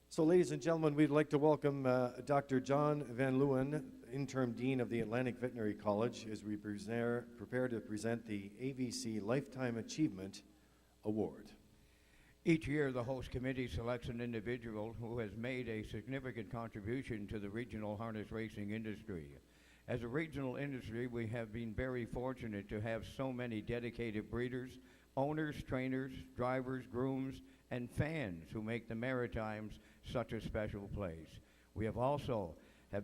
So, ladies and gentlemen, we'd like to welcome Dr. John Van Leeuwen, Interim Dean of the Atlantic Veterinary College, as we prepare to present the AVC Lifetime Achievement Award. Each year, the host committee selects an individual who has made a significant contribution to the regional harness racing industry. As a regional industry, we have been very fortunate to have so many dedicated breeders, owners, trainers, drivers, grooms, and fans who make the Maritimes such a special place. We have also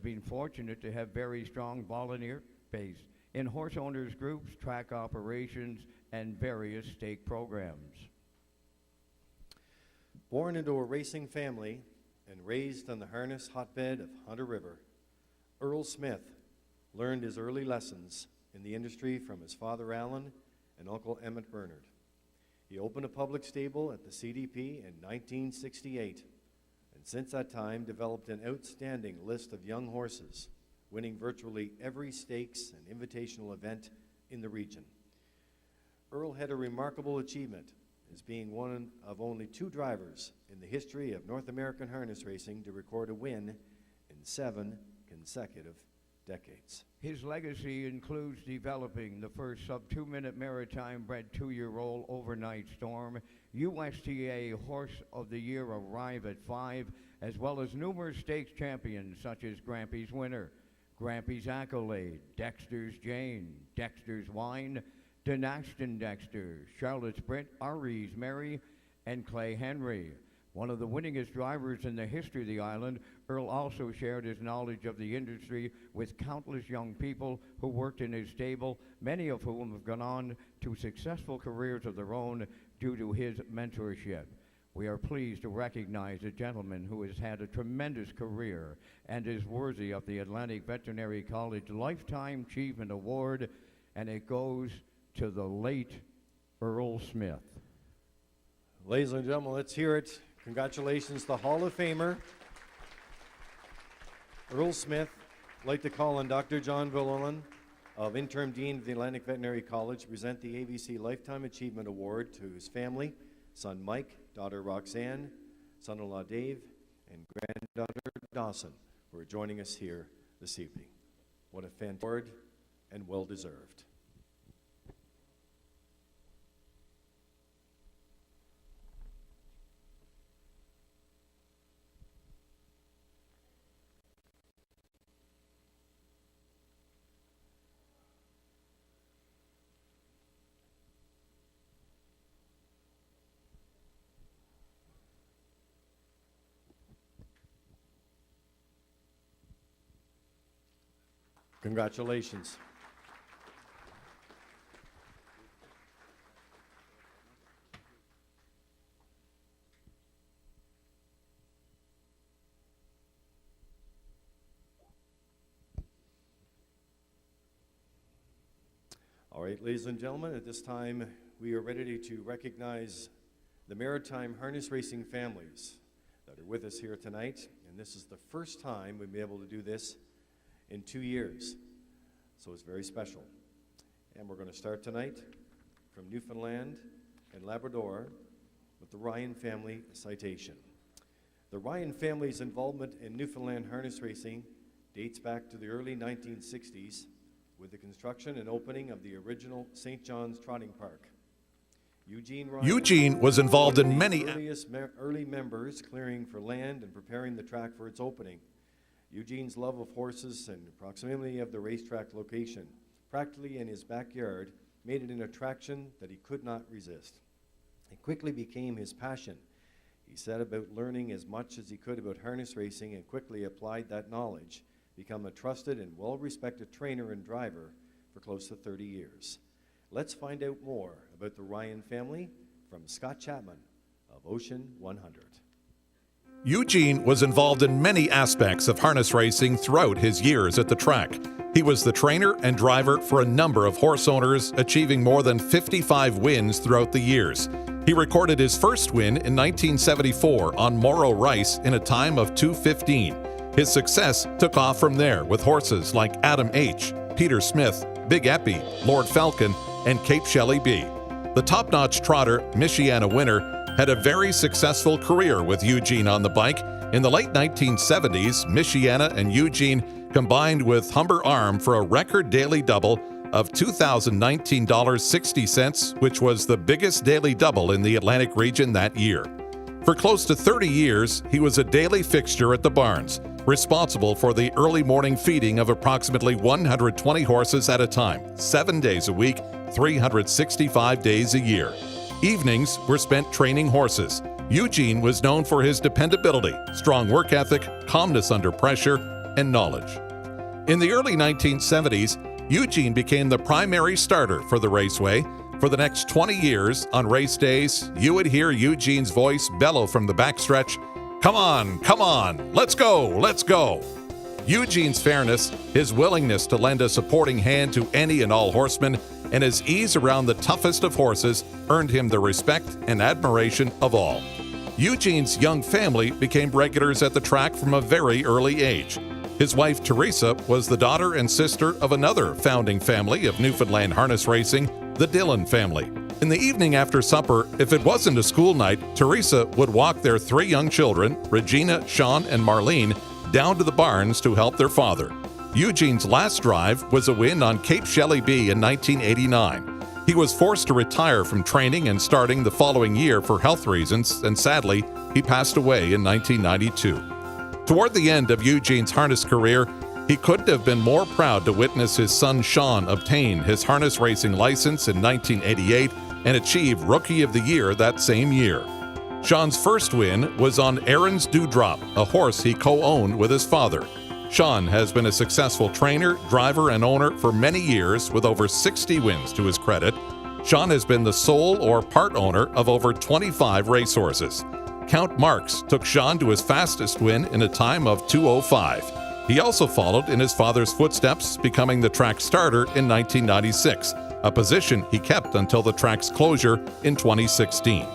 been fortunate to have very strong volunteer base in horse owners groups, track operations, and various stake programs. Born into a racing family and raised on the harness hotbed of Hunter River, Earl Smith learned his early lessons in the industry from his father Alan and Uncle Emmett Bernard. He opened a public stable at the CDP in 1968, and since that time developed an outstanding list of young horses winning virtually every stakes and invitational event in the region. Earl had a remarkable achievement as being one of only 2 drivers in the history of North American harness racing to record a win in 7 consecutive decades. His legacy includes developing the first sub-2-minute maritime-bred 2-year-old Overnight Storm, USTA Horse of the Year Arrive at 5, as well as numerous stakes champions such as Grampy's Winner, Grampy's Accolade, Dexter's Jane, Dexter's Wine, Denashton Dexter, Charlotte's Brit, Ari's Mary, and Clay Henry. One of the winningest drivers in the history of the island, Earl also shared his knowledge of the industry with countless young people who worked in his stable, many of whom have gone on to successful careers of their own due to his mentorship. We are pleased to recognize a gentleman who has had a tremendous career and is worthy of the Atlantic Veterinary College Lifetime Achievement Award, and it goes to the late Earl Smith. Ladies and gentlemen, let's hear it. Congratulations to Hall of Famer Earl Smith. I'd like to call on Dr. John Villolan of Interim Dean of the Atlantic Veterinary College to present the ABC Lifetime Achievement Award to his family, son Mike, daughter Roxanne, son-in-law Dave, and granddaughter Dawson, who are joining us here this evening. What a fantastic award, and well-deserved. Congratulations. All right, ladies and gentlemen, at this time we are ready to recognize the maritime harness racing families that are with us here tonight, and this is the first time we'll be able to do this in 2 years, so it's very special. And we're going to start tonight from Newfoundland and Labrador with the Ryan family citation. The Ryan family's involvement in Newfoundland harness racing dates back to the early 1960s with the construction and opening of the original St. John's Trotting Park. Eugene was involved in many early members clearing for land and preparing the track for its opening. Eugene's love of horses and proximity of the racetrack location, practically in his backyard, made it an attraction that he could not resist. It quickly became his passion. He set about learning as much as he could about harness racing and quickly applied that knowledge, become a trusted and well-respected trainer and driver for close to 30 years. Let's find out more about the Ryan family from Scott Chapman of Ocean 100. Eugene was involved in many aspects of harness racing throughout his years at the track. He was the trainer and driver for a number of horse owners, achieving more than 55 wins throughout the years. He recorded his first win in 1974 on Morrow Rice in a time of 2:15. His success took off from there with horses like Adam H., Peter Smith, Big Eppy, Lord Falcon, and Cape Shelley B. The top-notch trotter, Michiana Winner, had a very successful career with Eugene on the bike. In the late 1970s, Michiana and Eugene combined with Humber Arm for a record daily double of $2,019.60, which was the biggest daily double in the Atlantic region that year. For close to 30 years, he was a daily fixture at the barns, responsible for the early morning feeding of approximately 120 horses at a time, 7 days a week, 365 days a year. Evenings were spent training horses. Eugene was known for his dependability, strong work ethic, calmness under pressure, and knowledge. In the early 1970s, Eugene became the primary starter for the raceway. For the next 20 years, on race days, you would hear Eugene's voice bellow from the backstretch, "Come on, come on, let's go, let's go." Eugene's fairness, his willingness to lend a supporting hand to any and all horsemen, and his ease around the toughest of horses earned him the respect and admiration of all. Eugene's young family became regulars at the track from a very early age. His wife, Teresa, was the daughter and sister of another founding family of Newfoundland harness racing, the Dillon family. In the evening after supper, if it wasn't a school night, Teresa would walk their 3 young children, Regina, Sean, and Marlene, down to the barns to help their father. Eugene's last drive was a win on Cape Shelley B in 1989. He was forced to retire from training and starting the following year for health reasons, and sadly, he passed away in 1992. Toward the end of Eugene's harness career, he couldn't have been more proud to witness his son Sean obtain his harness racing license in 1988 and achieve Rookie of the Year that same year. Sean's first win was on Aaron's Dewdrop, a horse he co-owned with his father. Sean has been a successful trainer, driver, and owner for many years with over 60 wins to his credit. Sean has been the sole or part owner of over 25 racehorses. Count Marks took Sean to his fastest win in a time of 2:05. He also followed in his father's footsteps, becoming the track starter in 1996, a position he kept until the track's closure in 2016.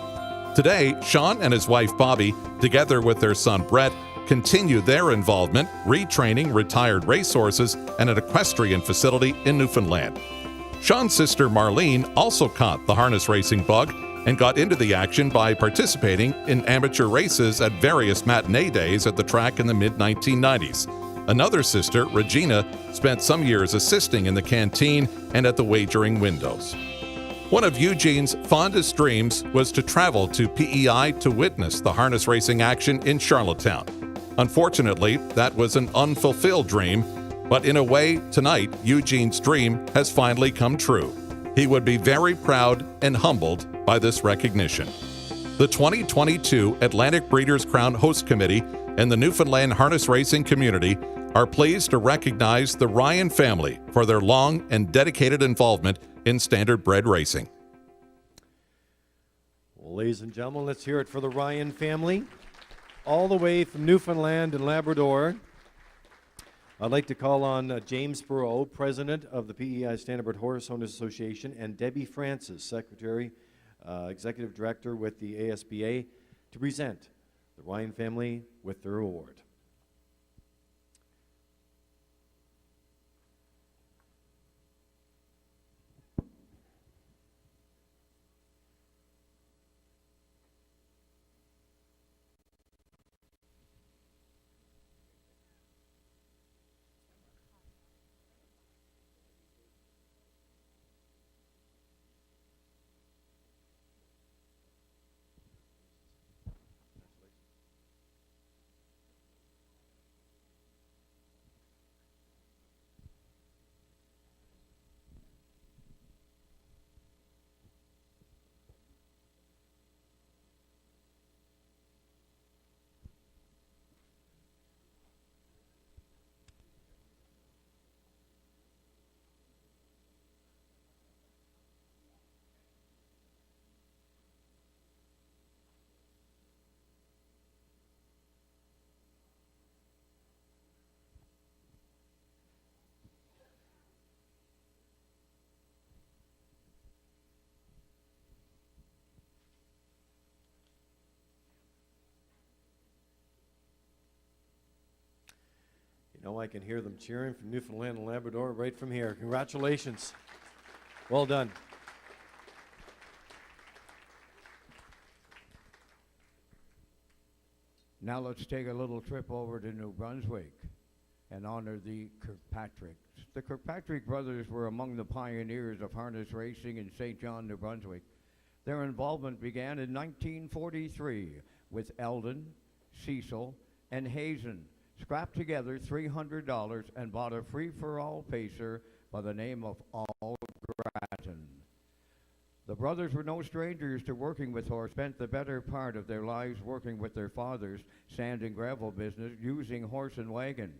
Today, Sean and his wife Bobby, together with their son Brett, continue their involvement retraining retired racehorses at an equestrian facility in Newfoundland. Sean's sister Marlene also caught the harness racing bug and got into the action by participating in amateur races at various matinee days at the track in the mid-1990s. Another sister, Regina, spent some years assisting in the canteen and at the wagering windows. One of Eugene's fondest dreams was to travel to PEI to witness the harness racing action in Charlottetown. Unfortunately, that was an unfulfilled dream, but in a way, tonight, Eugene's dream has finally come true. He would be very proud and humbled by this recognition. The 2022 Atlantic Breeders' Crown Host Committee and the Newfoundland harness racing community are pleased to recognize the Ryan family for their long and dedicated involvement in standardbred racing. Well, ladies and gentlemen, let's hear it for the Ryan family, all the way from Newfoundland and Labrador. I'd like to call on James Burrow, President of the PEI Standardbred Horse Owners Association, and Debbie Francis, Secretary, Executive Director with the ASBA, to present the Ryan family with their award. You know, I can hear them cheering from Newfoundland and Labrador right from here. Congratulations. Well done. Now let's take a little trip over to New Brunswick and honor the Kirkpatricks. The Kirkpatrick brothers were among the pioneers of harness racing in St. John, New Brunswick. Their involvement began in 1943 with Eldon, Cecil, and Hazen scrapped together $300 and bought a free-for-all pacer by the name of Al Grattan. The brothers were no strangers to working with horse, spent the better part of their lives working with their father's sand and gravel business using horse and wagon.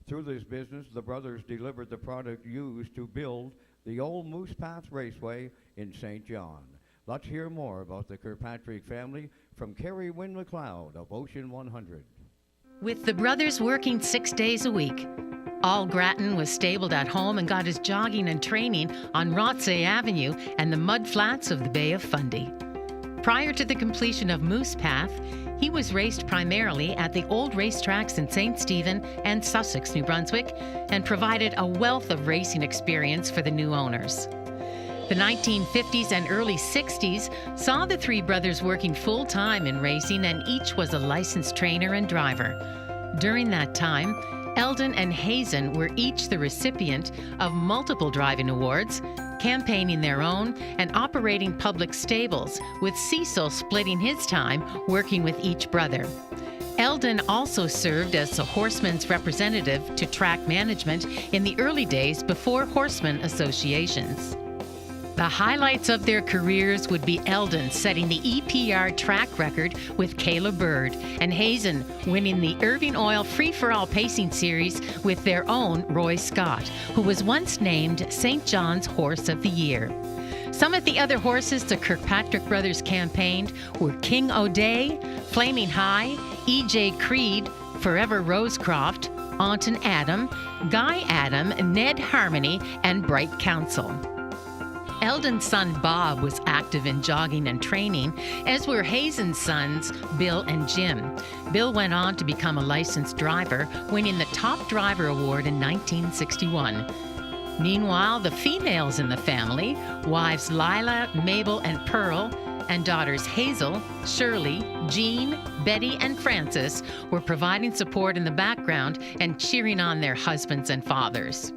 Through this business, the brothers delivered the product used to build the old Moose Path Raceway in St. John. Let's hear more about the Kirkpatrick family from Carrie Wynn McLeod of Ocean 100. With the brothers working 6 days a week, Al Grattan was stabled at home and got his jogging and training on Rothsay Avenue and the mud flats of the Bay of Fundy. Prior to the completion of Moose Path, he was raced primarily at the old racetracks in St. Stephen and Sussex, New Brunswick, and provided a wealth of racing experience for the new owners. The 1950s and early 60s saw the three brothers working full-time in racing, and each was a licensed trainer and driver. During that time, Eldon and Hazen were each the recipient of multiple driving awards, campaigning their own and operating public stables, with Cecil splitting his time working with each brother. Eldon also served as the horseman's representative to track management in the early days before horseman associations. The highlights of their careers would be Eldon setting the EPR track record with Caleb Bird, and Hazen winning the Irving Oil Free-for-All Pacing Series with their own Roy Scott, who was once named St. John's Horse of the Year. Some of the other horses the Kirkpatrick brothers campaigned were King O'Day, Flaming High, E.J. Creed, Forever Rosecroft, Aunton Adam, Guy Adam, Ned Harmony, and Bright Council. Eldon's son Bob was active in jogging and training, as were Hazen's sons Bill and Jim. Bill went on to become a licensed driver, winning the Top Driver Award in 1961. Meanwhile, the females in the family, wives Lila, Mabel, and Pearl, and daughters Hazel, Shirley, Jean, Betty, and Frances, were providing support in the background and cheering on their husbands and fathers.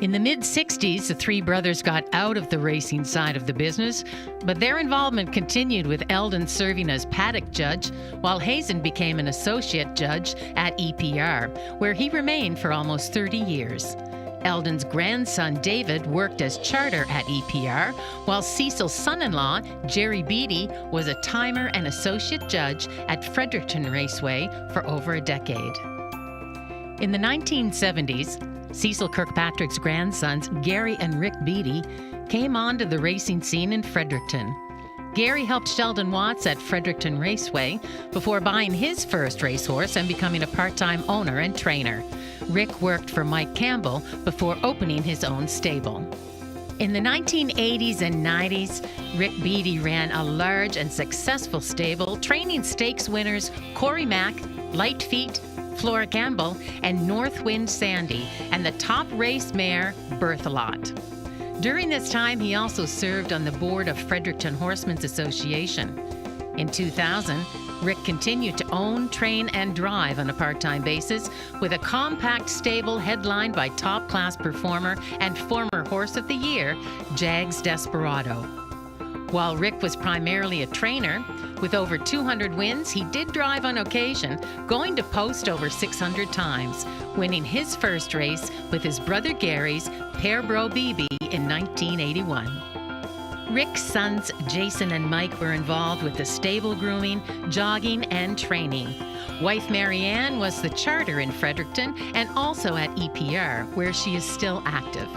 In the mid-60s, the three brothers got out of the racing side of the business, but their involvement continued, with Eldon serving as paddock judge, while Hazen became an associate judge at EPR, where he remained for almost 30 years. Eldon's grandson, David, worked as charter at EPR, while Cecil's son-in-law, Jerry Beatty, was a timer and associate judge at Fredericton Raceway for over a decade. In the 1970s, Cecil Kirkpatrick's grandsons, Gary and Rick Beatty, came onto the racing scene in Fredericton. Gary helped Sheldon Watts at Fredericton Raceway before buying his first racehorse and becoming a part-time owner and trainer. Rick worked for Mike Campbell before opening his own stable. In the 1980s and 90s, Rick Beatty ran a large and successful stable, training stakes winners Corey Mack, Light Feet, Flora Campbell, and Northwind Sandy, and the top race mare, Berthelot. During this time, he also served on the board of Fredericton Horsemen's Association. In 2000, Rick continued to own, train, and drive on a part-time basis with a compact stable headlined by top-class performer and former Horse of the Year, Jags Desperado. While Rick was primarily a trainer, with over 200 wins, he did drive on occasion, going to post over 600 times, winning his first race with his brother Gary's Pearbro BB in 1981. Rick's sons Jason and Mike were involved with the stable grooming, jogging, and training. Wife Marianne was the charter in Fredericton and also at EPR, where she is still active.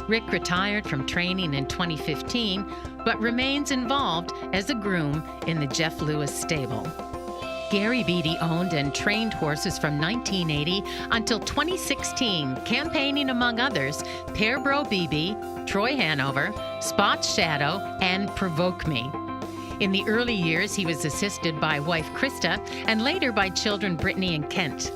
Rick retired from training in 2015, but remains involved as a groom in the Jeff Lewis stable. Gary Beatty owned and trained horses from 1980 until 2016, campaigning among others Pearbro BB, Troy Hanover, Spot's Shadow, and Provoke Me. In the early years, he was assisted by wife Krista and later by children Brittany and Kent.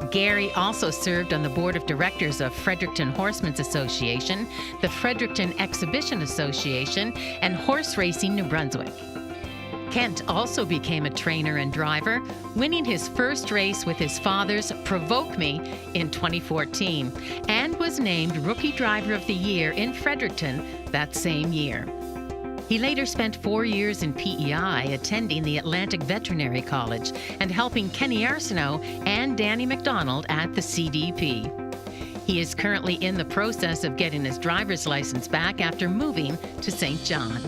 Gary also served on the board of directors of Fredericton Horsemen's Association, the Fredericton Exhibition Association, and Horse Racing New Brunswick. Kent also became a trainer and driver, winning his first race with his father's Provoke Me in 2014, and was named Rookie Driver of the Year in Fredericton that same year. He later spent 4 years in PEI, attending the Atlantic Veterinary College and helping Kenny Arsenault and Danny McDonald at the CDP. He is currently in the process of getting his driver's license back after moving to St. John.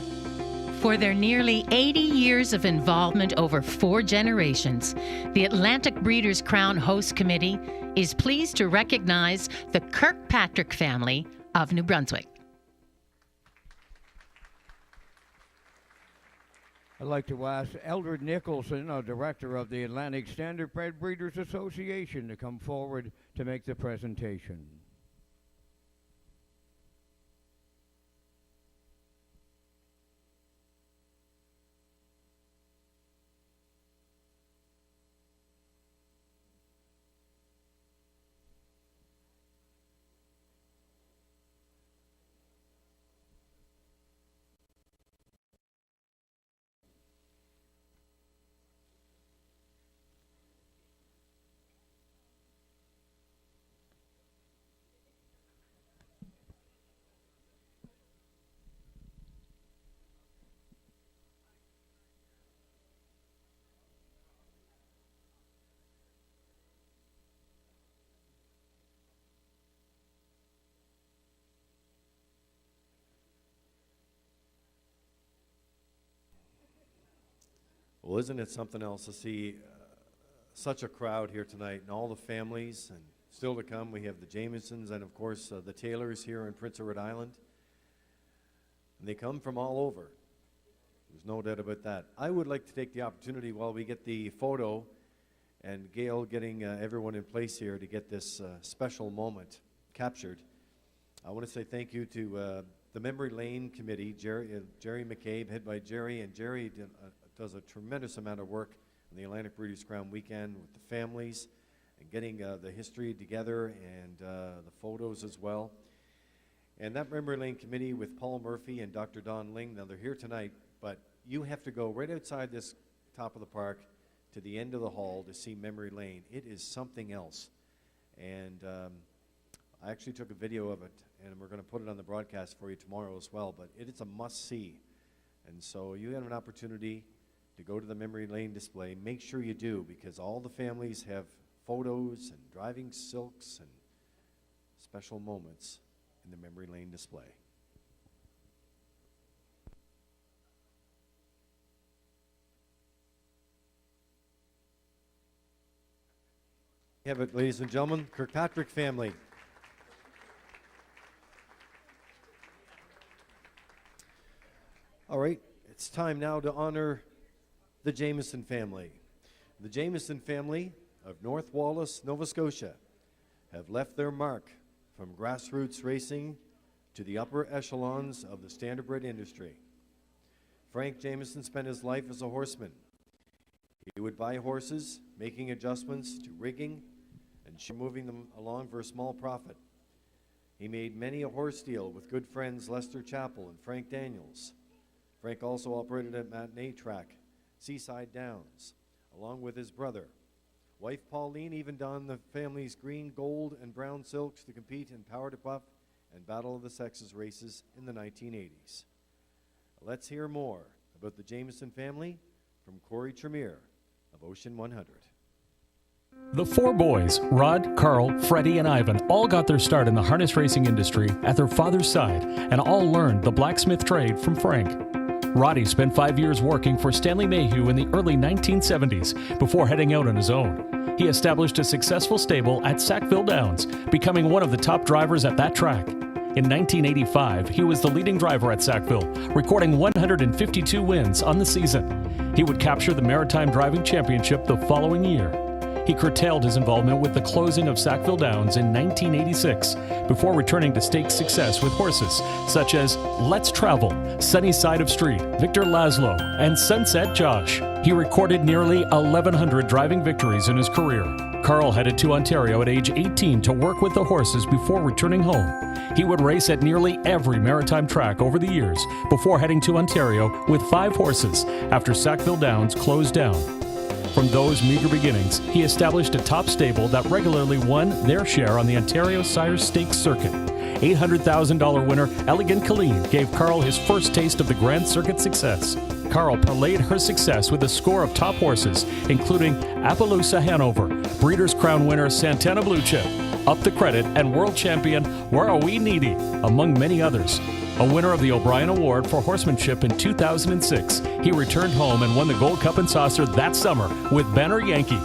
For their nearly 80 years of involvement over 4 generations, the Atlantic Breeders' Crown Host Committee is pleased to recognize the Kirkpatrick family of New Brunswick. I'd like to ask Eldred Nicholson, a director of the Atlantic Standardbred Breeders Association, to come forward to make the presentation. Well, isn't it something else to see such a crowd here tonight, and all the families, and still to come, we have the Jamesons and, of course, the Taylors here in Prince Edward Island. And they come from all over. There's no doubt about that. I would like to take the opportunity while we get the photo and Gail getting everyone in place here to get this special moment captured. I want to say thank you to the Memory Lane Committee, Jerry McCabe, head by Jerry, and Jerry does a tremendous amount of work on the Atlantic Breeders' Crown weekend with the families and getting the history together and the photos as well. And that Memory Lane Committee with Paul Murphy and Dr. Don Ling, now they're here tonight, but you have to go right outside this top of the park to the end of the hall to see Memory Lane. It is something else. And I actually took a video of it, and we're going to put it on the broadcast for you tomorrow as well, but it is a must-see. And so you have an opportunity to go to the Memory Lane display. Make sure you do, because all the families have photos and driving silks and special moments in the Memory Lane display. You have it, ladies and gentlemen, Kirkpatrick family. All right, it's time now to honor the Jameson family. The Jameson family of North Wallace, Nova Scotia, have left their mark from grassroots racing to the upper echelons of the standardbred industry. Frank Jameson spent his life as a horseman. He would buy horses, making adjustments to rigging and moving them along for a small profit. He made many a horse deal with good friends Lester Chappell and Frank Daniels. Frank also operated at Matinee Track, Seaside Downs, along with his brother. Wife Pauline even donned the family's green, gold, and brown silks to compete in Power to Puff and Battle of the Sexes races in the 1980s. Let's hear more about the Jameson family from Corey Tremere of Ocean 100. The four boys, Rod, Carl, Freddie, and Ivan, all got their start in the harness racing industry at their father's side and all learned the blacksmith trade from Frank. Roddy spent 5 years working for Stanley Mayhew in the early 1970s before heading out on his own. He established a successful stable at Sackville Downs, becoming one of the top drivers at that track. In 1985, he was the leading driver at Sackville, recording 152 wins on the season. He would capture the Maritime Driving Championship the following year. He curtailed his involvement with the closing of Sackville Downs in 1986 before returning to stakes success with horses such as Let's Travel, Sunny Side of Street, Victor Laszlo, and Sunset Josh. He recorded nearly 1,100 driving victories in his career. Carl headed to Ontario at age 18 to work with the horses before returning home. He would race at nearly every maritime track over the years before heading to Ontario with 5 horses after Sackville Downs closed down. From those meager beginnings, he established a top stable that regularly won their share on the Ontario Sire Stakes circuit. $800,000 winner Elegant Colleen gave Carl his first taste of the Grand Circuit success. Carl parlayed her success with a score of top horses, including Appaloosa Hanover, Breeders' Crown winner Santana Blue Chip, Up the Credit, and world champion Where Are We Needy, among many others. A winner of the O'Brien Award for horsemanship in 2006, he returned home and won the Gold Cup and Saucer that summer with Banner Yankee.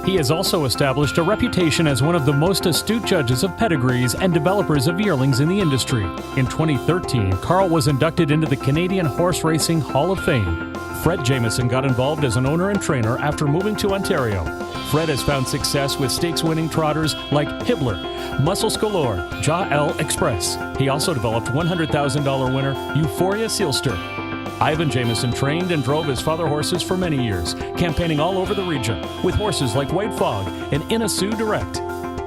He has also established a reputation as one of the most astute judges of pedigrees and developers of yearlings in the industry. In 2013, Carl was inducted into the Canadian Horse Racing Hall of Fame. Fred Jameson got involved as an owner and trainer after moving to Ontario. Fred has found success with stakes-winning trotters like Hibbler, Muscle Galore, Jaw L Express. He also developed $100,000 winner Euphoria Sealster. Ivan Jameson trained and drove his father horses for many years, campaigning all over the region with horses like White Fog and Inasu Direct.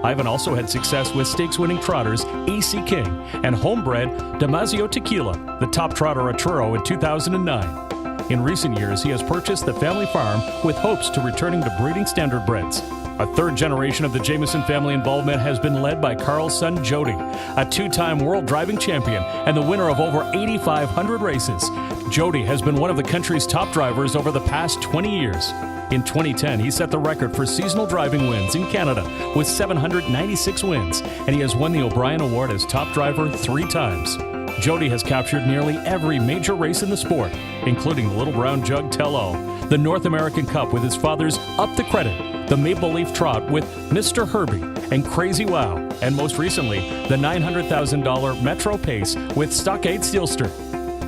Ivan also had success with stakes-winning trotters AC King and homebred Damasio Tequila, the top trotter at Truro in 2009. In recent years, he has purchased the family farm with hopes to returning to breeding standardbreds. A third generation of the Jameson family involvement has been led by Carl's son Jody, a 2-time world driving champion and the winner of over 8,500 races. Jody has been one of the country's top drivers over the past 20 years. In 2010, he set the record for seasonal driving wins in Canada with 796 wins, and he has won the O'Brien Award as top driver 3 times. Jody has captured nearly every major race in the sport, including the Little Brown Jug Tell-All, the North American Cup with his father's Up the Credit, the Maple Leaf Trot with Mr. Herbie and Crazy Wow, and most recently, the $900,000 Metro Pace with Stockade Steelster.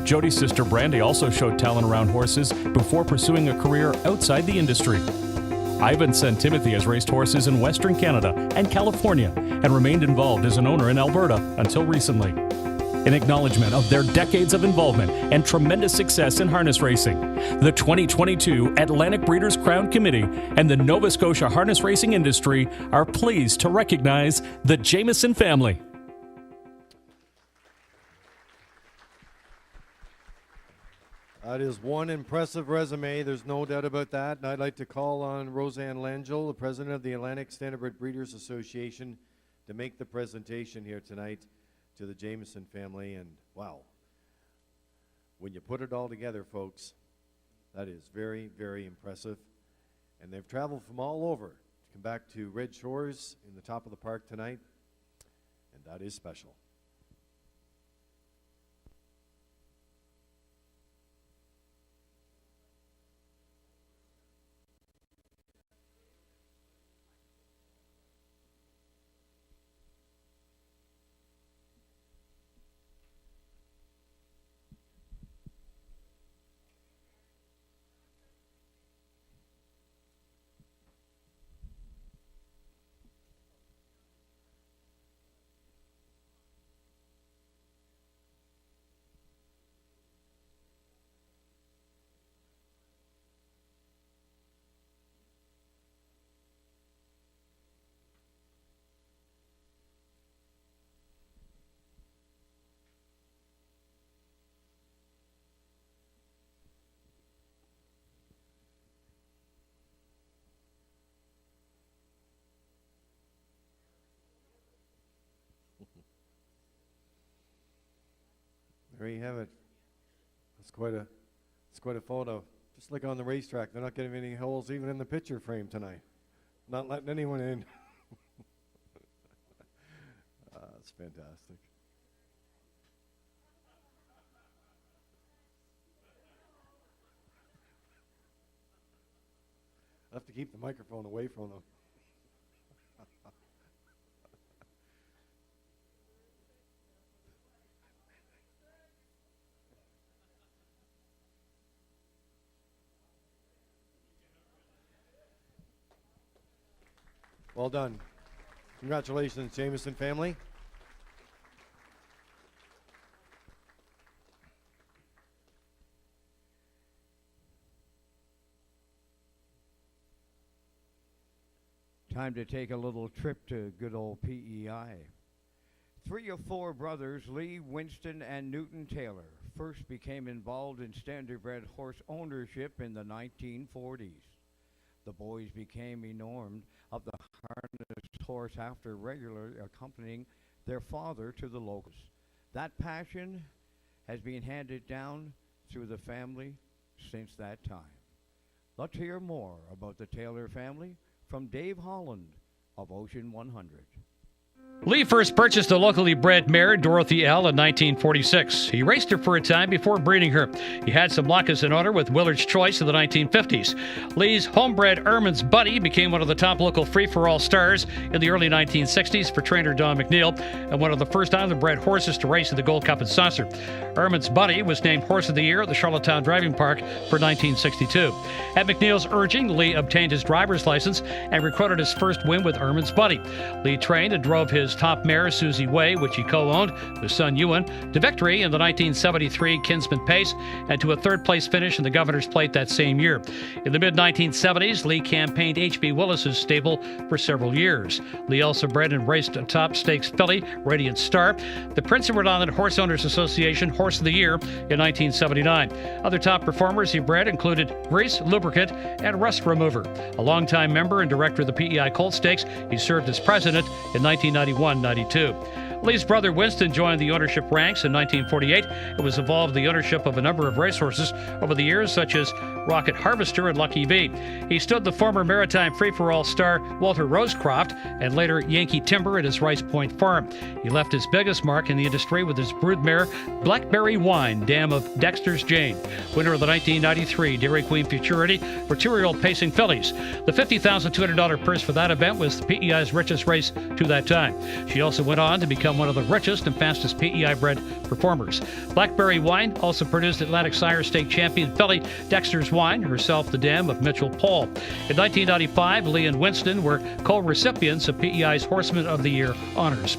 Jody's sister Brandy also showed talent around horses before pursuing a career outside the industry. Ivan St. Timothy has raced horses in Western Canada and California and remained involved as an owner in Alberta until recently. In acknowledgement of their decades of involvement and tremendous success in harness racing, the 2022 Atlantic Breeders' Crown Committee and the Nova Scotia harness racing industry are pleased to recognize the Jamieson family. That is one impressive resume. There's no doubt about that. And I'd like to call on Roseanne Langell, the president of the Atlantic Standardbred Breeders Association, to make the presentation here tonight to the Jamieson family. And wow, when you put it all together, folks, that is very, very impressive. And they've traveled from all over to come back to Red Shores in the top of the park tonight, and that is special. There you have it. It's quite a photo. Just like on the racetrack, they're not getting any holes even in the picture frame tonight. Not letting anyone in. It's fantastic. I have to keep the microphone away from them. Well done. Congratulations, Jamieson family. Time to take a little trip to good old PEI. 3 of 4 brothers, Lee, Winston, and Newton Taylor, first became involved in standardbred horse ownership in the 1940s. The boys became enamored of the harnessed horse after regularly accompanying their father to the locals. That passion has been handed down through the family since that time. Let's hear more about the Taylor family from Dave Holland of Ocean 100. Lee first purchased a locally bred mare, Dorothy L., in 1946. He raced her for a time before breeding her. He had some luck as an owner with Willard's Choice in the 1950s. Lee's homebred Ermin's Buddy became one of the top local free-for-all stars in the early 1960s for trainer Don McNeil, and one of the first island-bred horses to race in the Gold Cup and Saucer. Ermin's Buddy was named Horse of the Year at the Charlottetown Driving Park for 1962. At McNeil's urging, Lee obtained his driver's license and recorded his first win with Ermin's Buddy. Lee trained and drove his top mare, Susie Way, which he co-owned with son Ewan, to victory in the 1973 Kinsman Pace and to a third-place finish in the Governor's Plate that same year. In the mid-1970s, Lee campaigned H.B. Willis's stable for several years. Lee also bred and raced a top stakes filly, Radiant Star, the Prince of Rhode Island Horse Owners Association Horse of the Year in 1979. Other top performers he bred included Grease, Lubricant, and Rust Remover. A longtime member and director of the PEI Colt Stakes, he served as president in 1991-92. Lee's brother Winston joined the ownership ranks in 1948 and was involved in the ownership of a number of racehorses over the years, such as Rocket Harvester, and Lucky V. He stood the former Maritime free-for-all star Walter Rosecroft and later Yankee Timber at his Rice Point farm. He left his biggest mark in the industry with his broodmare Blackberry Wine, dam of Dexter's Jane, winner of the 1993 Dairy Queen Futurity for 2-year-old pacing fillies. The $50,200 purse for that event was the PEI's richest race to that time. She also went on to become one of the richest and fastest PEI-bred performers. Blackberry Wine also produced Atlantic Sire Stake champion filly Dexter's Wine, herself the dam of Mitchell Paul. In 1995, Lee and Winston were co-recipients of PEI's Horseman of the Year honors.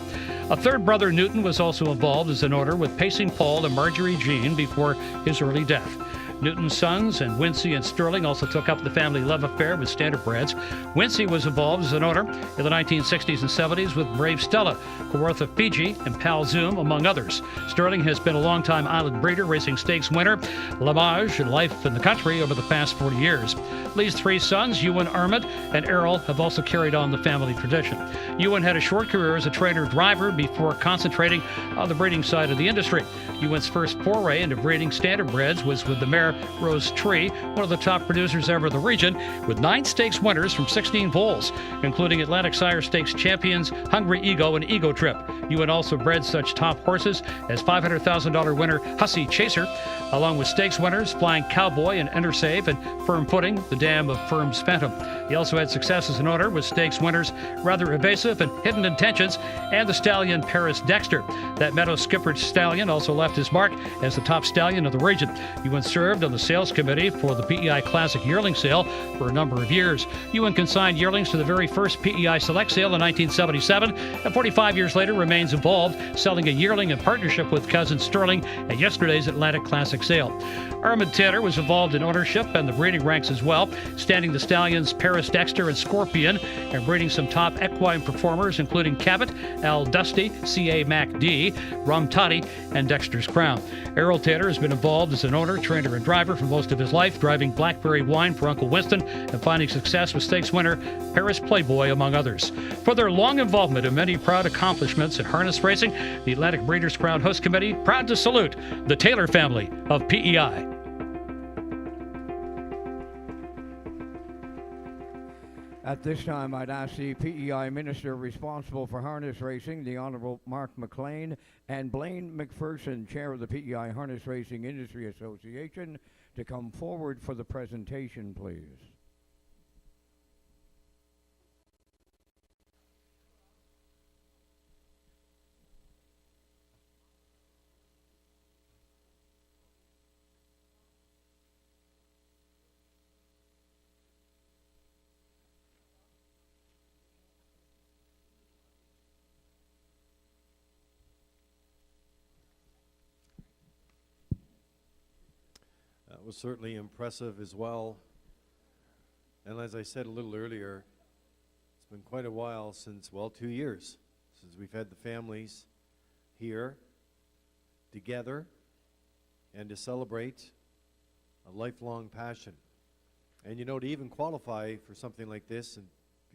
A third brother, Newton, was also involved as an owner with Pacing Paul and Marjorie Jean before his early death. Newton's sons and Wincy and Sterling also took up the family love affair with standardbreds. Wincy was involved as an owner in the 1960s and 70s with Brave Stella, Kawartha Fiji, and Pal Zoom, among others. Sterling has been a longtime island breeder, racing stakes winner, Lamage, and life in the country over the past 40 years. Lee's 3 sons, Ewan, Armand, and Errol, have also carried on the family tradition. Ewan had a short career as a trainer-driver before concentrating on the breeding side of the industry. Ewan's first foray into breeding standardbreds was with the mare Rose Tree, one of the top producers ever in the region, with 9 stakes winners from 16 foals, including Atlantic Sire Stakes champions Hungry Ego and Ego Trip. Ewan also bred such top horses as $500,000 winner Hussy Chaser, along with stakes winners Flying Cowboy and Intersave and Firm Footing, the dam of Firm's Phantom. He also had success as an owner with stakes winners Rather Evasive and Hidden Intentions and the stallion Paris Dexter. That Meadow Skipper stallion also left his mark as the top stallion of the region. Ewan served on the sales committee for the PEI Classic Yearling Sale for a number of years. Ewan consigned yearlings to the very first PEI Select Sale in 1977, and 45 years later remains involved, selling a yearling in partnership with cousin Sterling at yesterday's Atlantic Classic Sale. Armand Taylor was involved in ownership and the breeding ranks as well, standing the stallions Paris Dexter and Scorpion, and breeding some top equine performers including Cabot, Al Dusty, C.A. Mac D, Rum Toddy, and Dexter's Crown. Errol Taylor has been involved as an owner, trainer, and driver for most of his life, driving Blackberry Wine for Uncle Winston and finding success with stakes winner Paris Playboy, among others. For their long involvement and many proud accomplishments in harness racing, the Atlantic Breeders' Crown Host Committee proud to salute the Taylor family of PEI. At this time, I'd ask the PEI Minister responsible for harness racing, the Honourable Mark McLean, and Blaine McPherson, Chair of the PEI Harness Racing Industry Association, to come forward for the presentation, please. That was certainly impressive as well. And as I said a little earlier, it's been quite a while since, well, 2 years, since we've had the families here together and to celebrate a lifelong passion. And you know, to even qualify for something like this and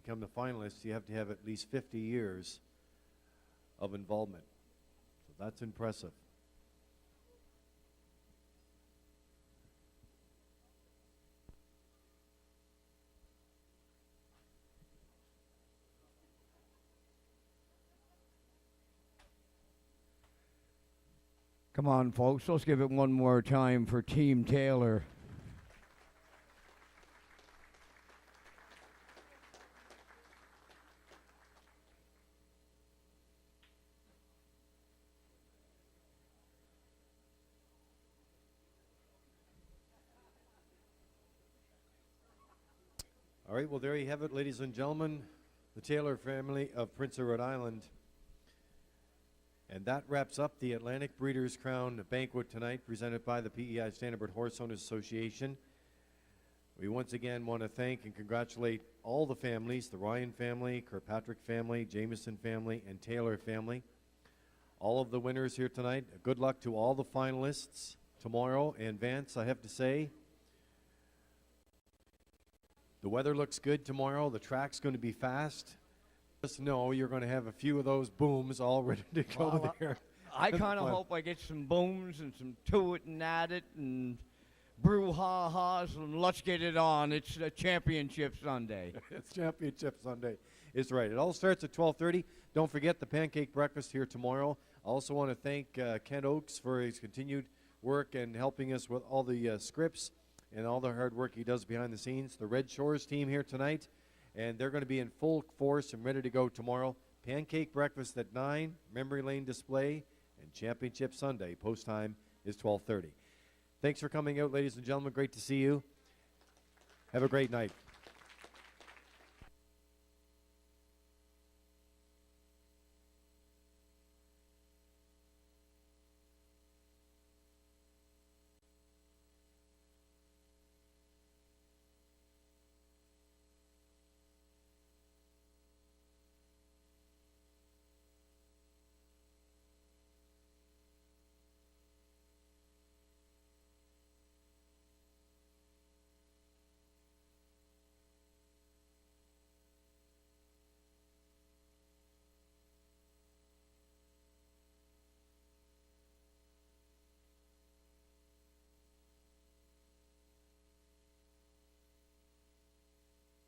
become the finalist, you have to have at least 50 years of involvement. So that's impressive. Come on, folks, let's give it one more time for Team Taylor. All right, well, there you have it, ladies and gentlemen, the Taylor family of Prince of Rhode Island. And that wraps up the Atlantic Breeders' Crown banquet tonight, presented by the PEI Standardbred Horse Owners Association. We once again want to thank and congratulate all the families, the Ryan family, Kirkpatrick family, Jameson family, and Taylor family. All of the winners here tonight. Good luck to all the finalists tomorrow. And Vance, I have to say, the weather looks good tomorrow. The track's going to be fast. Just know you're going to have a few of those booms all ready to go Well, there. I kind of hope I get some booms and some to it and at it and brouhaha's and let's get it on. It's Championship Sunday. It's Championship Sunday. Is right. It all starts at 12:30. Don't forget the pancake breakfast here tomorrow. I also want to thank Kent Oakes for his continued work and helping us with all the scripts and all the hard work he does behind the scenes. The Red Shores team here tonight, and they're going to be in full force and ready to go tomorrow. Pancake breakfast at 9, memory lane display, and Championship Sunday. Post time is 12:30. Thanks for coming out, ladies and gentlemen. Great to see you. Have a great night.